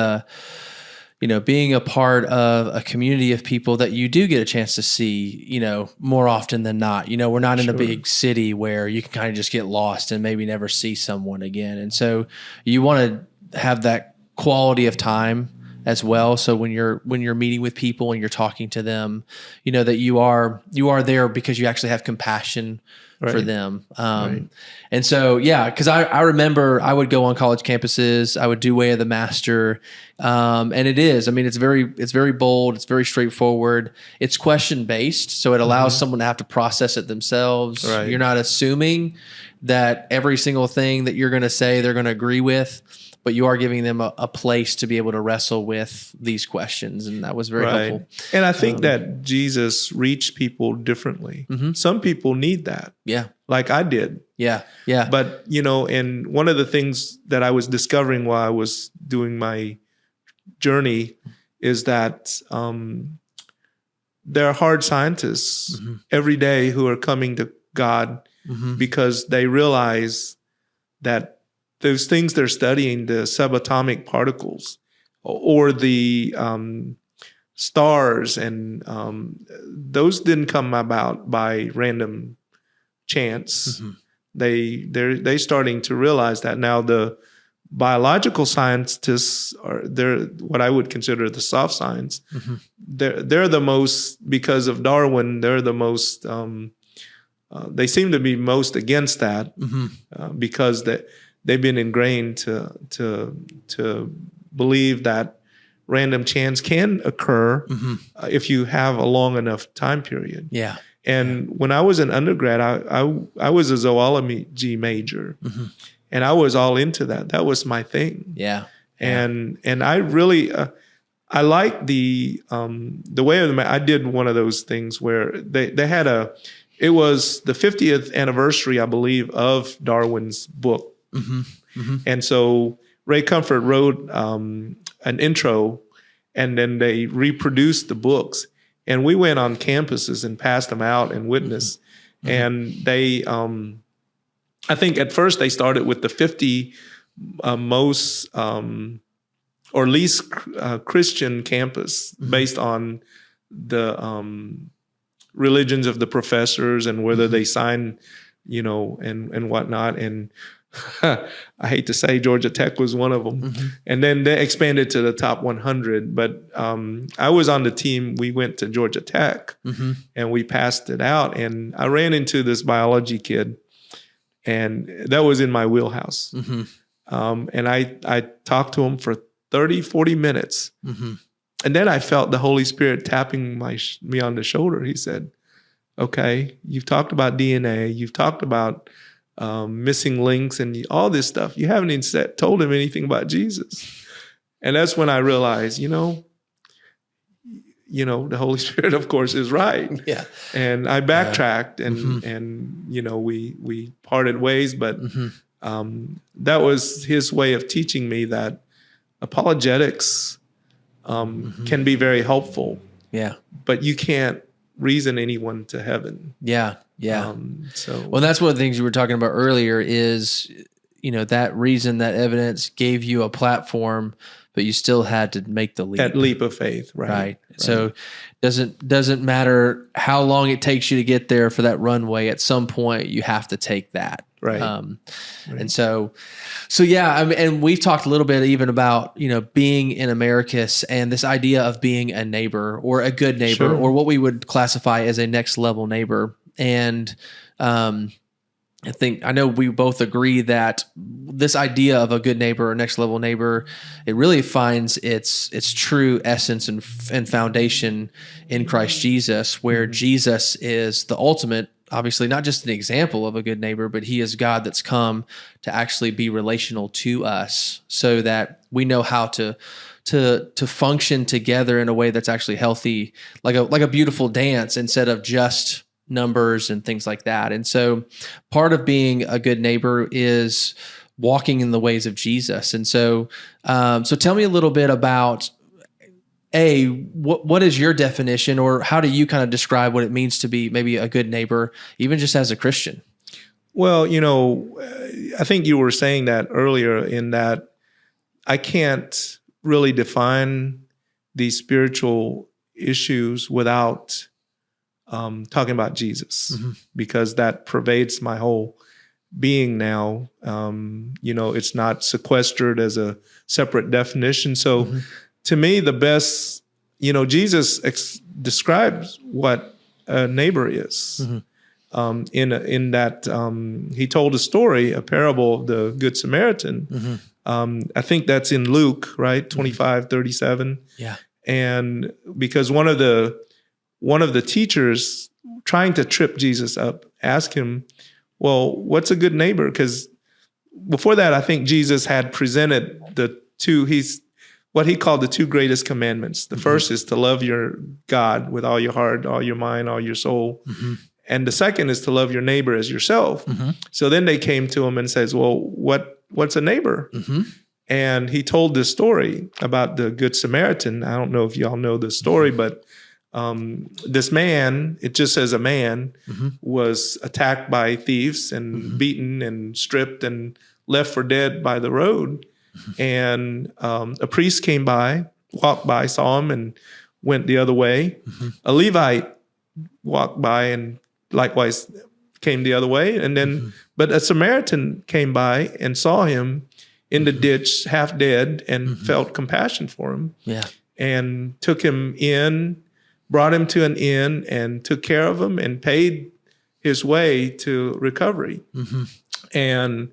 being a part of a community of people that you do get a chance to see, more often than not. We're not in a big city where you can kind of just get lost and maybe never see someone again. And so you want to have that quality of time as well. So when you're meeting with people and you're talking to them, that you are there because you actually have compassion for them. And so, because I remember I would go on college campuses, I would do Way of the Master. And it's very bold. It's very straightforward. It's question based. So it allows someone to have to process it themselves. Right. You're not assuming that every single thing that you're going to say, they're going to agree with, but you are giving them a place to be able to wrestle with these questions. And that was very helpful. And I think that Jesus reached people differently. Some people need that. Yeah. Like I did. Yeah. But, and one of the things that I was discovering while I was doing my journey is that there are hard scientists every day who are coming to God because they realize that those things they're studying, the subatomic particles or the stars, and those didn't come about by random chance. They starting to realize that now. The biological scientists they're what I would consider the soft science. They're the most, because of Darwin, they're the most. They seem to be most against that because they've been ingrained to believe that random chance can occur if you have a long enough time period. Yeah. And when I was an undergrad, I was a zoology major, and I was all into that. That was my thing. Yeah. And I really I like the way of the. I did one of those things where they had it was the 50th anniversary, I believe, of Darwin's book. And so Ray Comfort wrote an intro, and then they reproduced the books. And we went on campuses and passed them out and witnessed. And they, I think at first they started with the 50 most or least Christian campus based on the religions of the professors and whether they sign, and whatnot. And I hate to say Georgia Tech was one of them. And then they expanded to the top 100. But I was on the team. We went to Georgia Tech and we passed it out. And I ran into this biology kid, and that was in my wheelhouse. And I talked to him for 30, 40 minutes. And then I felt the Holy Spirit tapping me on the shoulder. He said, okay, you've talked about DNA. You've talked about missing links and all this stuff. You haven't even told him anything about Jesus. And that's when I realized, the Holy Spirit, of course, is right. Yeah. And I backtracked and we parted ways, but that was his way of teaching me that apologetics can be very helpful. Yeah. But you can't reason anyone to heaven. Yeah. Well, that's one of the things you were talking about earlier is, that reason, that evidence gave you a platform, but you still had to make the leap. That leap of faith, right? So doesn't matter how long it takes you to get there for that runway. At some point, you have to take that. Right. And so yeah, and we've talked a little bit even about, being in Americus and this idea of being a neighbor or a good neighbor or what we would classify as a next level neighbor. And I know we both agree that this idea of a good neighbor or next level neighbor, it really finds its true essence and foundation in Christ Jesus, where Jesus is the ultimate, obviously not just an example of a good neighbor, but he is God that's come to actually be relational to us so that we know how to function together in a way that's actually healthy, like a beautiful dance instead of just numbers and things like that. And so part of being a good neighbor is walking in the ways of Jesus. And so tell me a little bit about what is your definition, or how do you kind of describe what it means to be maybe a good neighbor, even just as a Christian? Well, I think you were saying that earlier, in that I can't really define these spiritual issues without talking about Jesus, because that pervades my whole being now. It's not sequestered as a separate definition. So to me, the best, Jesus describes what a neighbor is. In that he told a story, a parable of the Good Samaritan. I think that's in Luke, right? 25:37. Yeah. And because one of the teachers trying to trip Jesus up asked him, well, what's a good neighbor? Because before that, I think Jesus had presented what he called the two greatest commandments. The first is to love your God with all your heart, all your mind, all your soul. And the second is to love your neighbor as yourself. So then they came to him and says, well, what's a neighbor? And he told this story about the Good Samaritan. I don't know if y'all know the story, but this man, it just says a man, was attacked by thieves and beaten and stripped and left for dead by the road. And a priest walked by, saw him, and went the other way. A Levite walked by and likewise came the other way. And then, but a Samaritan came by and saw him in the ditch, half dead, and felt compassion for him. Yeah. And took him in, brought him to an inn, and took care of him and paid his way to recovery. And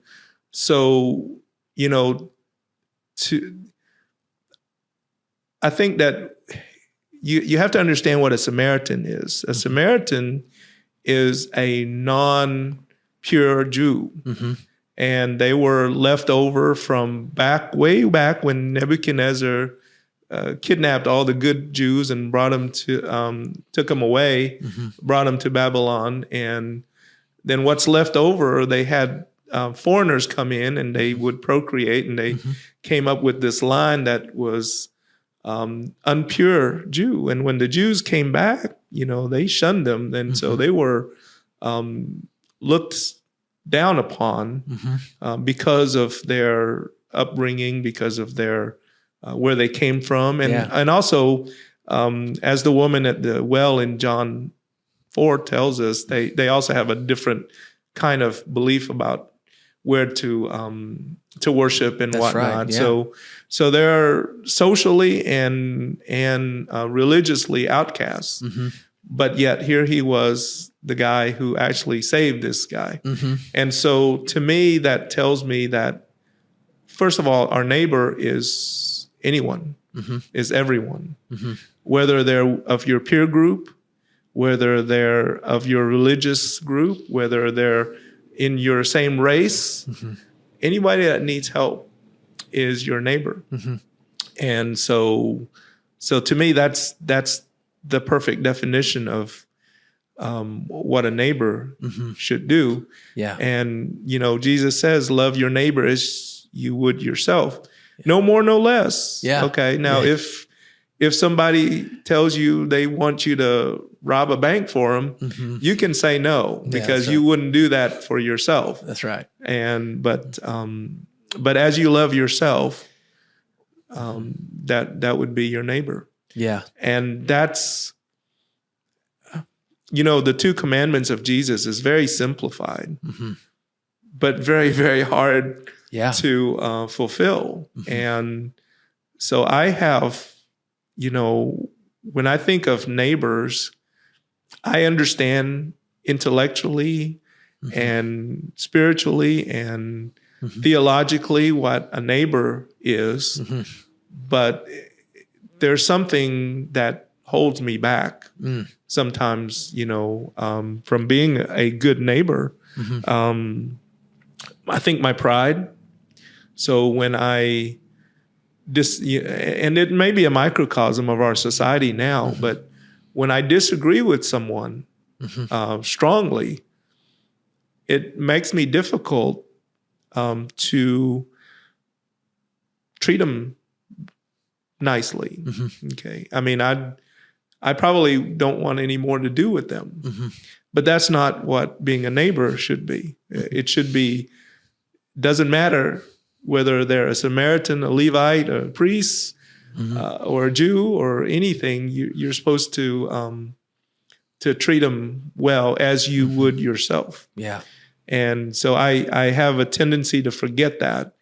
so, I think that you have to understand what a Samaritan is. A Samaritan is a non-pure Jew. And they were left over from way back when Nebuchadnezzar kidnapped all the good Jews and brought them took them away, brought them to Babylon. And then what's left over, they had foreigners come in and they would procreate, and they came up with this line that was unpure Jew. And when the Jews came back, they shunned them. And so they were looked down upon because of their upbringing, because of their where they came from. And also, as the woman at the well in John 4 tells us, they also have a different kind of belief about where to worship and That's whatnot. right, yeah. So they're socially and religiously outcasts. But yet here he was, the guy who actually saved this guy. And so to me, that tells me that, first of all, our neighbor is anyone, is everyone, whether they're of your peer group, whether they're of your religious group, whether they're in your same race, anybody that needs help is your neighbor. And so to me, that's the perfect definition of what a neighbor should do. Yeah. And, Jesus says, love your neighbor as you would yourself. No more, no less. Yeah. Okay. Now, if somebody tells you they want you to rob a bank for them, you can say no, because you wouldn't do that for yourself. That's right. But as you love yourself, that would be your neighbor. Yeah. And that's, the 2 commandments of Jesus is very simplified, but very, very hard to fulfill. And so I have, when I think of neighbors, I understand intellectually and spiritually and theologically what a neighbor is, but there's something that holds me back sometimes, from being a good neighbor. I think my pride. So when and it may be a microcosm of our society now, but when I disagree with someone strongly, it makes me difficult to treat them nicely. Okay. I mean, I probably don't want any more to do with them, but that's not what being a neighbor should be. It should be, doesn't matter whether they're a Samaritan, a Levite, a priest, or a Jew or anything. You're supposed to treat them well as you would yourself. Yeah. And so I have a tendency to forget that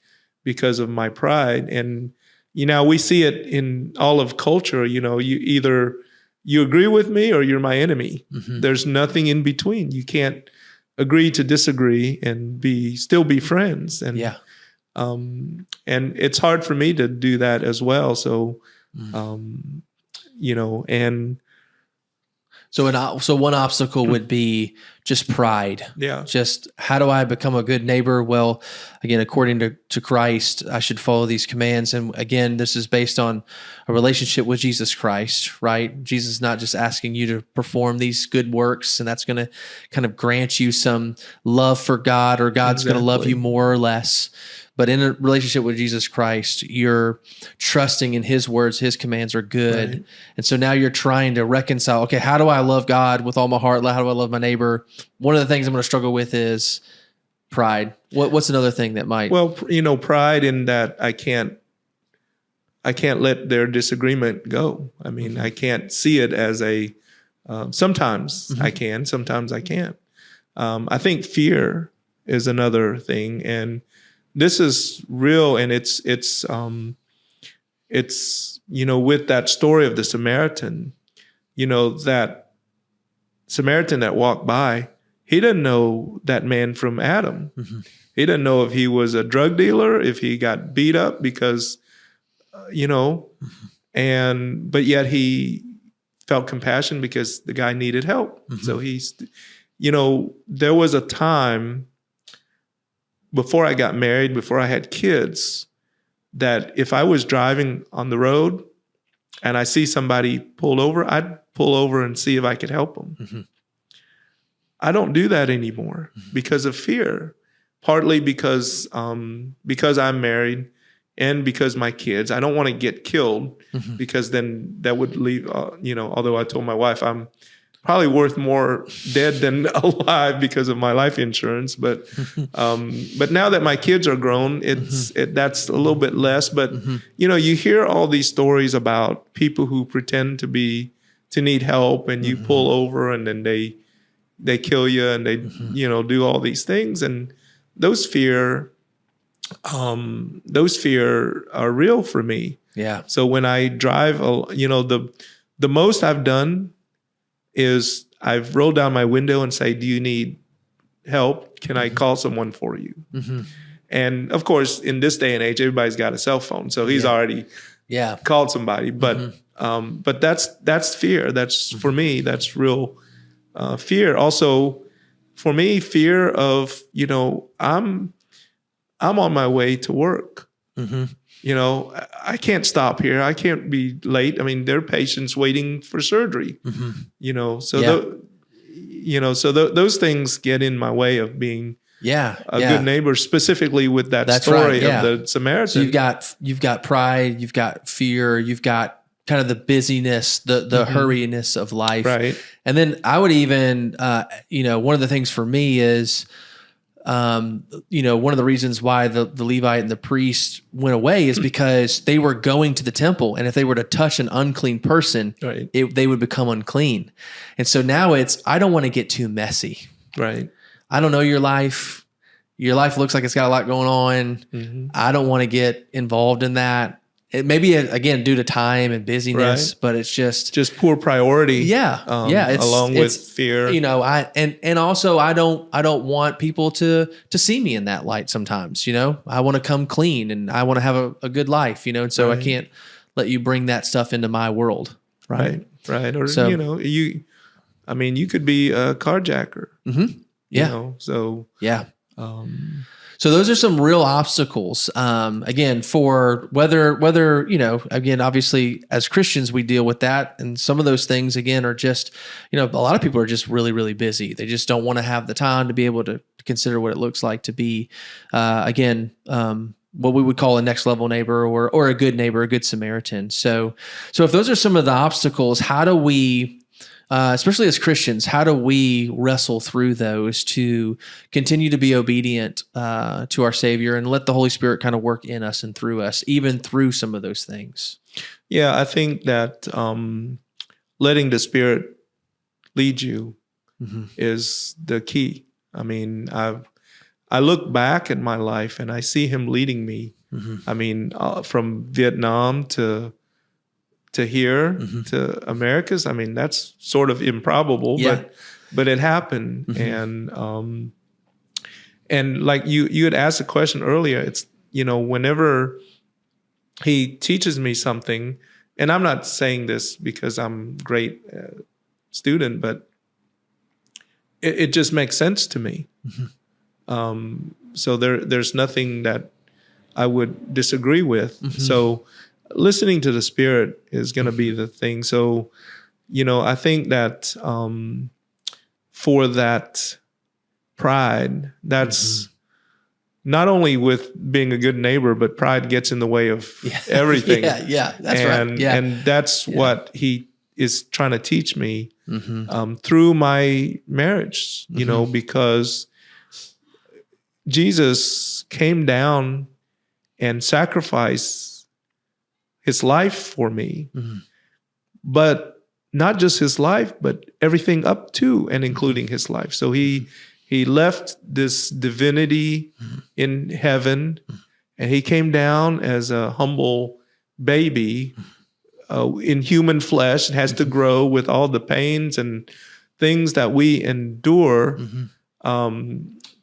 because of my pride. And, we see it in all of culture. You agree with me or you're my enemy. There's nothing in between. You can't agree to disagree and still be friends. And and it's hard for me to do that as well. So, and so one obstacle would be just pride. Yeah. Just how do I become a good neighbor? Well, again, according to Christ, I should follow these commands. And again, this is based on a relationship with Jesus Christ, right? Jesus is not just asking you to perform these good works, and that's going to kind of grant you some love for God, or God's going to love you more or less. But in a relationship with Jesus Christ, you're trusting in His words, His commands are good. Right. And so now you're trying to reconcile, okay, how do I love God with all my heart? How do I love my neighbor? One of the things I'm going to struggle with is pride. What's another thing that might? Well, pride in that I can't let their disagreement go. I mean, I can't see it as sometimes I can, sometimes I can't. I think fear is another thing. And this is real, and it's with that story of the Samaritan, that Samaritan that walked by, he didn't know that man from Adam. He didn't know if he was a drug dealer, if he got beat up because, but yet he felt compassion because the guy needed help. So there was a time before I got married, before I had kids, that if I was driving on the road and I see somebody pulled over, I'd pull over and see if I could help them. I don't do that anymore because of fear. partly because I'm married and because my kids. I don't want to get killed because then that would leave, although I told my wife I'm probably worth more dead than alive because of my life insurance. But now that my kids are grown, that's a little bit less. But, you hear all these stories about people who pretend to need help, and you pull over and then they kill you, and they, do all these things. And those fear are real for me. Yeah. So when I drive, the most I've done is I've rolled down my window and say, "Do you need help? Can I call someone for you?" And of course, in this day and age, everybody's got a cell phone, so he's already called somebody. But that's fear. That's for me. That's real fear. Also, for me, fear of I'm on my way to work. I can't stop here. I can't be late. I mean, there are patients waiting for surgery. Those things get in my way of being a good neighbor, specifically with that story of the Samaritan. So you've got pride, you've got fear, you've got kind of the busyness, the hurriedness of life. Right. And then I would even, one of the things for me is, one of the reasons why the Levite and the priest went away is because they were going to the temple, and if they were to touch an unclean person, they would become unclean. And so now I don't want to get too messy. Right. I don't know your life. Your life looks like it's got a lot going on. I don't want to get involved in that. It may be, again, due to time and busyness, but it's just poor priority. Yeah. Along with fear. And also I don't want people to see me in that light sometimes, I want to come clean and I want to have a good life, and so I can't let you bring that stuff into my world. Right. Or, you could be a carjacker. So those are some real obstacles. Again, for whether, again, obviously as Christians, we deal with that. And some of those things, again, are just, a lot of people are just really, really busy. They just don't want to have the time to be able to consider what it looks like to be, what we would call a next level neighbor or a good neighbor, a good Samaritan. So if those are some of the obstacles, how do we, especially as Christians, how do we wrestle through those to continue to be obedient to our Savior and let the Holy Spirit kind of work in us and through us, even through some of those things? Yeah, I think that letting the Spirit lead you is the key. I mean, I look back at my life and I see Him leading me. I mean, from Vietnam to here, to Americus. I mean, that's sort of improbable, but it happened. And like you had asked a question earlier, it's, whenever He teaches me something, and I'm not saying this because I'm a great student, but it just makes sense to me. So there's nothing that I would disagree with. So listening to the Spirit is going to be the thing. So, I think that for that pride, that's not only with being a good neighbor, but pride gets in the way of everything. That's right. Yeah. And that's what He is trying to teach me through my marriage, because Jesus came down and sacrificed His life for me, but not just His life, but everything up to and including His life. So He left this divinity in heaven, and He came down as a humble baby in human flesh. It has to grow with all the pains and things that we endure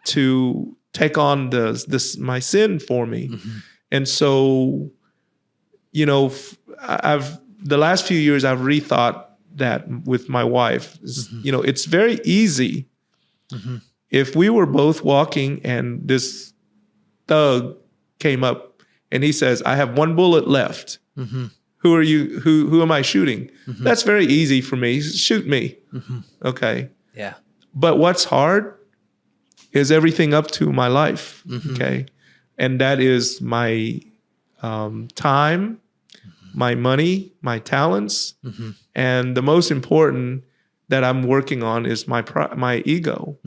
to take on my sin for me. And so, the last few years I've rethought that with my wife. It's very easy if we were both walking and this thug came up and he says, "I have one bullet left. Who are you? Who am I shooting?" That's very easy for me. Shoot me. Okay. Yeah. But what's hard is everything up to my life. Okay. And that is my time, my money, my talents. And the most important that I'm working on is my ego.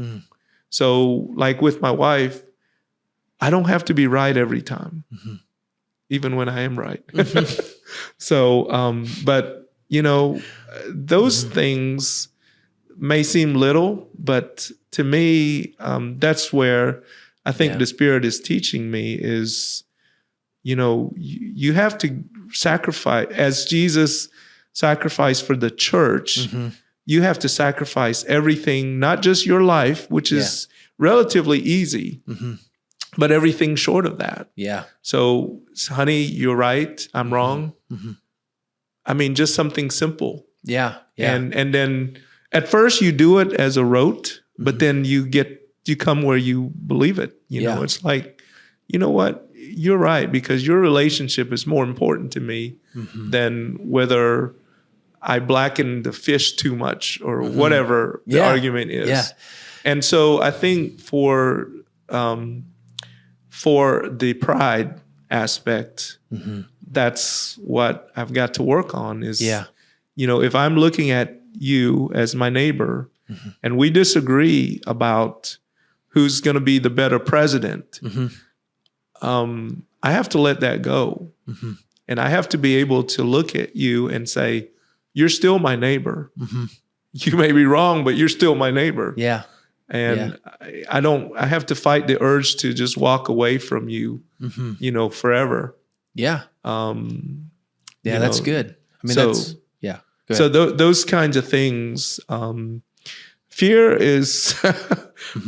So like with my wife, I don't have to be right every time, even when I am right. So, but you know, those things may seem little, but to me, that's where I think the Spirit is teaching me is, you know, you have to sacrifice as Jesus sacrificed for the church. You have to sacrifice everything, not just your life, which is relatively easy, but everything short of that. Yeah. So, honey, you're right. I'm wrong. I mean, just something simple. Yeah. And then at first you do it as a rote, but then you come where you believe it. You know, it's like, you know what? You're right, because your relationship is more important to me than whether I blacken the fish too much or whatever the argument is. Yeah. And so I think for the pride aspect, that's what I've got to work on is, you know, if I'm looking at you as my neighbor and we disagree about who's going to be the better president, I have to let that go. And I have to be able to look at you and say, you're still my neighbor. You may be wrong, but you're still my neighbor. Yeah. And I have to fight the urge to just walk away from you, you know, forever. Yeah. That's good. I mean, so those kinds of things, fear is,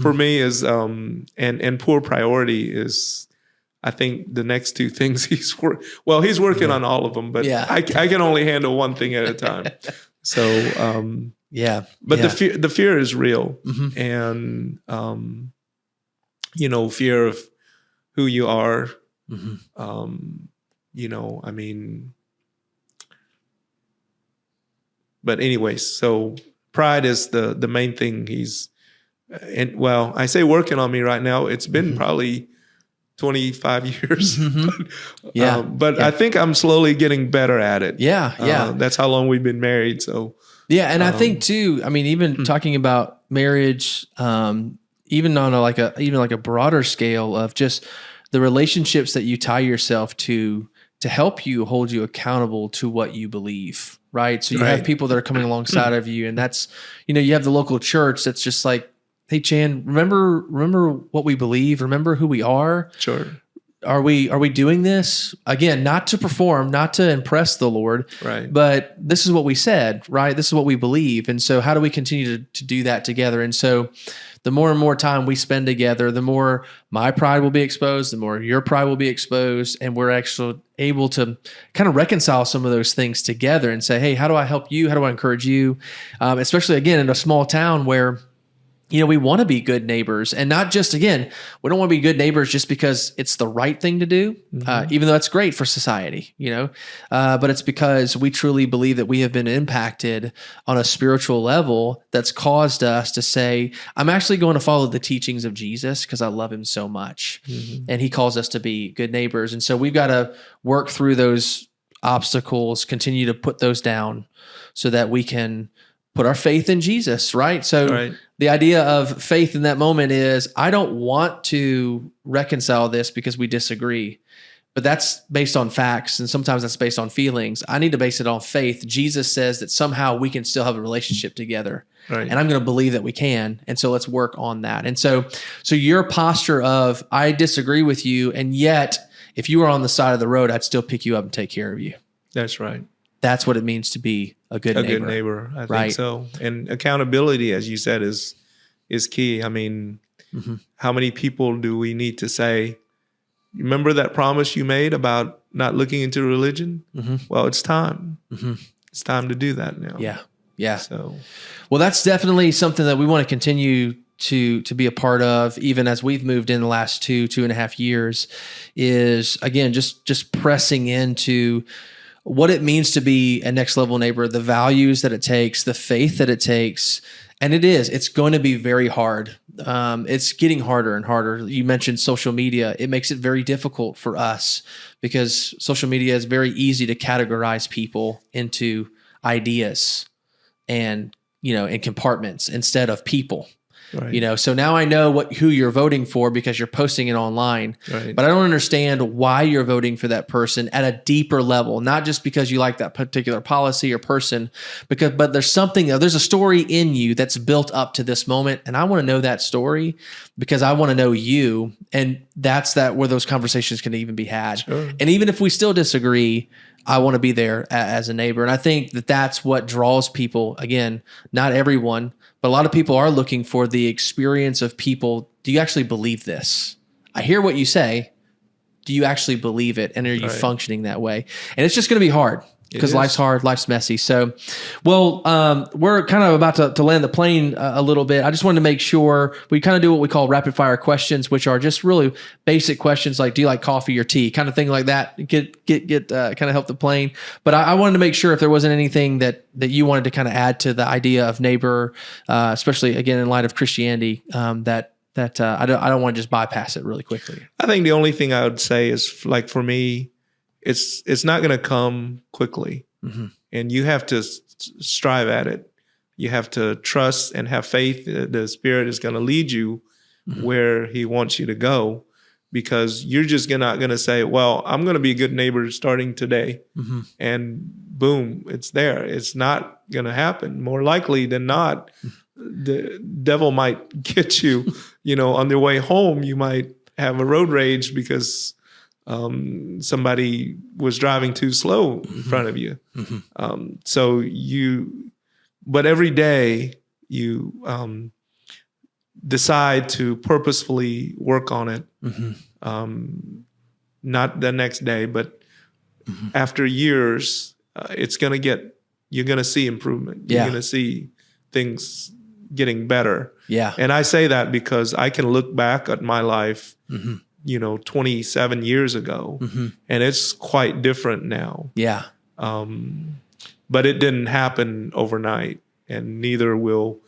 for me is, and poor priority is, I think the next two things he's working on all of them, but I can only handle one thing at a time. So, but the fear is real. And, you know, fear of who you are, you know, I mean, but anyways, so pride is the main thing I say working on me right now. It's been probably 25 years. But I think I'm slowly getting better at it. That's how long we've been married. So and I think too, I mean, even talking about marriage, even on a broader scale of just the relationships that you tie yourself to help you hold you accountable to what you believe, right? So you have people that are coming alongside of you, and that's, you know, you have the local church that's just like, hey, Chan, remember what we believe, remember who we are. Sure. Are we doing this? Again, not to perform, not to impress the Lord, but this is what we said, right? This is what we believe. And so how do we continue to do that together? And so the more and more time we spend together, the more my pride will be exposed, the more your pride will be exposed, and we're actually able to kind of reconcile some of those things together and say, hey, how do I help you? How do I encourage you? Especially, again, in a small town where, you know, we want to be good neighbors, and not just, again, we don't want to be good neighbors just because it's the right thing to do, even though that's great for society, you know, but it's because we truly believe that we have been impacted on a spiritual level that's caused us to say, I'm actually going to follow the teachings of Jesus because I love him so much. And he calls us to be good neighbors. And so we've got to work through those obstacles, continue to put those down so that we can put our faith in Jesus, right? So the idea of faith in that moment is, I don't want to reconcile this because we disagree, but that's based on facts, and sometimes that's based on feelings. I need to base it on faith. Jesus says that somehow we can still have a relationship together, and I'm going to believe that we can, and so let's work on that. And so your posture of, I disagree with you, and yet if you were on the side of the road, I'd still pick you up and take care of you. That's right. That's what it means to be a good neighbor. Good neighbor, I think so. And accountability, as you said, is key. I mean, how many people do we need to say, remember that promise you made about not looking into religion? Well, it's time. It's time to do that now. Yeah. So, well, that's definitely something that we want to continue to be a part of, even as we've moved in the last 2.5 years, is, again, just pressing into what it means to be a next level neighbor, the values that it takes, the faith that it takes, And it's going to be very hard. It's getting harder and harder. You mentioned social media. It makes it very difficult for us because social media is very easy to categorize people into ideas and, in compartments instead of people. Right. So now I know who you're voting for because you're posting it online, Right. but I don't understand why you're voting for that person at a deeper level, not just because you like that particular policy or person, but there's there's a story in you that's built up to this moment. And I want to know that story because I want to know you. And that's where those conversations can even be had. Sure. And even if we still disagree, I want to be there as a neighbor. And I think that's what draws people. Again, not everyone, but a lot of people are looking for the experience of people. Do you actually believe this? I hear what you say. Do you actually believe it? And are you functioning that way? And it's just going to be hard because life's hard, life's messy. So, we're kind of about to land the plane a little bit. I just wanted to make sure we kind of do what we call rapid fire questions, which are just really basic questions like, do you like coffee or tea? Kind of thing like that. Get kind of help the plane. But I wanted to make sure if there wasn't anything that you wanted to kind of add to the idea of neighbor, especially again, in light of Christianity, that I don't want to just bypass it really quickly. I think the only thing I would say is, like, for me, it's not going to come quickly, and you have to strive at it. You have to trust and have faith that the Spirit is going to lead you where He wants you to go, because you're just not going to say, well, I'm going to be a good neighbor starting today, and boom, it's there. It's not going to happen. More likely than not, the devil might get you, on their way home. You might have a road rage because somebody was driving too slow in front of you. But every day you decide to purposefully work on it. Not the next day, but after years, you're going to see improvement. You're going to see things getting better. Yeah. And I say that because I can look back at my life, 27 years ago, and it's quite different now. Yeah. But it didn't happen overnight, and neither will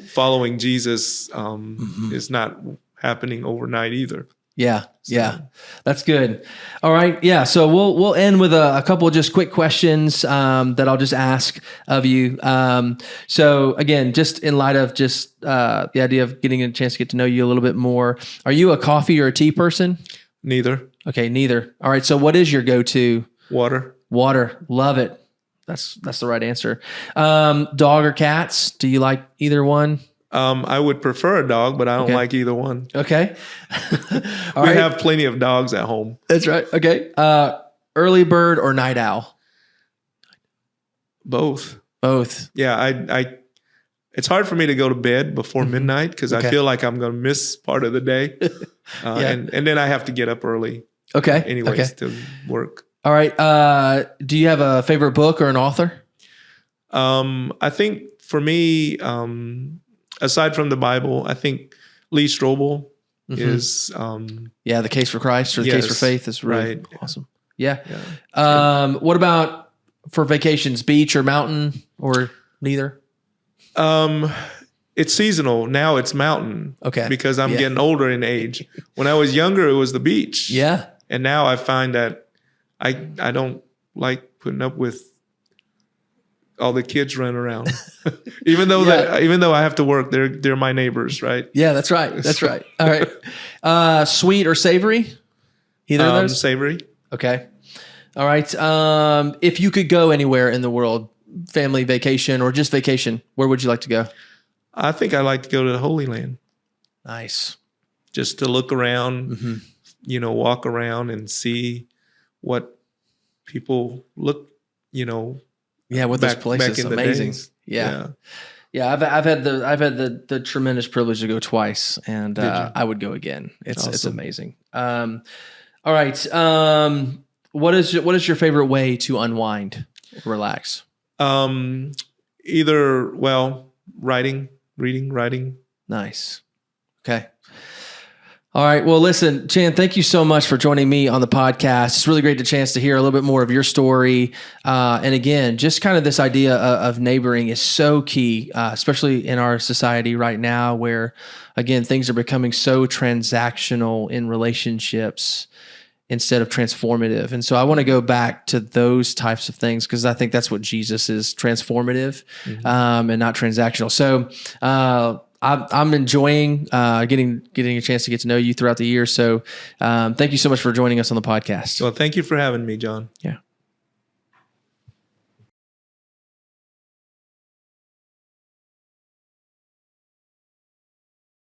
following Jesus is not happening overnight either. Yeah. Yeah. That's good. All right. Yeah. So we'll end with a couple of just quick questions that I'll just ask of you. So again, just in light of just the idea of getting a chance to get to know you a little bit more, are you a coffee or a tea person? Neither. Okay. Neither. All right. So what is your go-to? Water. Love it. That's the right answer. Dog or cats? Do you like either one? I would prefer a dog, but I don't like either one. Okay. We have plenty of dogs at home. That's right. Okay. Early bird or night owl? Both. Yeah. It's hard for me to go to bed before midnight because I feel like I'm going to miss part of the day. And then I have to get up early. Okay. Anyways, to work. All right. Do you have a favorite book or an author? I think for me, aside from the Bible, I think Lee Strobel is... The Case for Christ or The Case for Faith is really awesome. Yeah. What about for vacations, beach or mountain or neither? It's seasonal. Now it's mountain. Okay. Because I'm getting older in age. When I was younger, it was the beach. Yeah. And now I find that I don't like putting up with all the kids running around, even though I have to work, they're my neighbors, right? Yeah, that's right. That's right. All right. Sweet or savory? Either of those? Savory. Okay. All right. If you could go anywhere in the world, family vacation or just vacation, where would you like to go? I think I'd like to go to the Holy Land. Nice. Just to look around, walk around and see what people look, what those places amazing. Yeah. I've had the tremendous privilege to go twice, and I would go again. It's amazing. All right. What is your favorite way to unwind, relax? Either writing. Nice. Okay. All right. Well, listen, Chanh, thank you so much for joining me on the podcast. It's really great to chance to hear a little bit more of your story. And again, just kind of this idea of neighboring is so key, especially in our society right now where, again, things are becoming so transactional in relationships instead of transformative. And so I want to go back to those types of things because I think that's what Jesus is, transformative and not transactional. So I'm enjoying getting a chance to get to know you throughout the year. So thank you so much for joining us on the podcast. Well, thank you for having me, John. Yeah.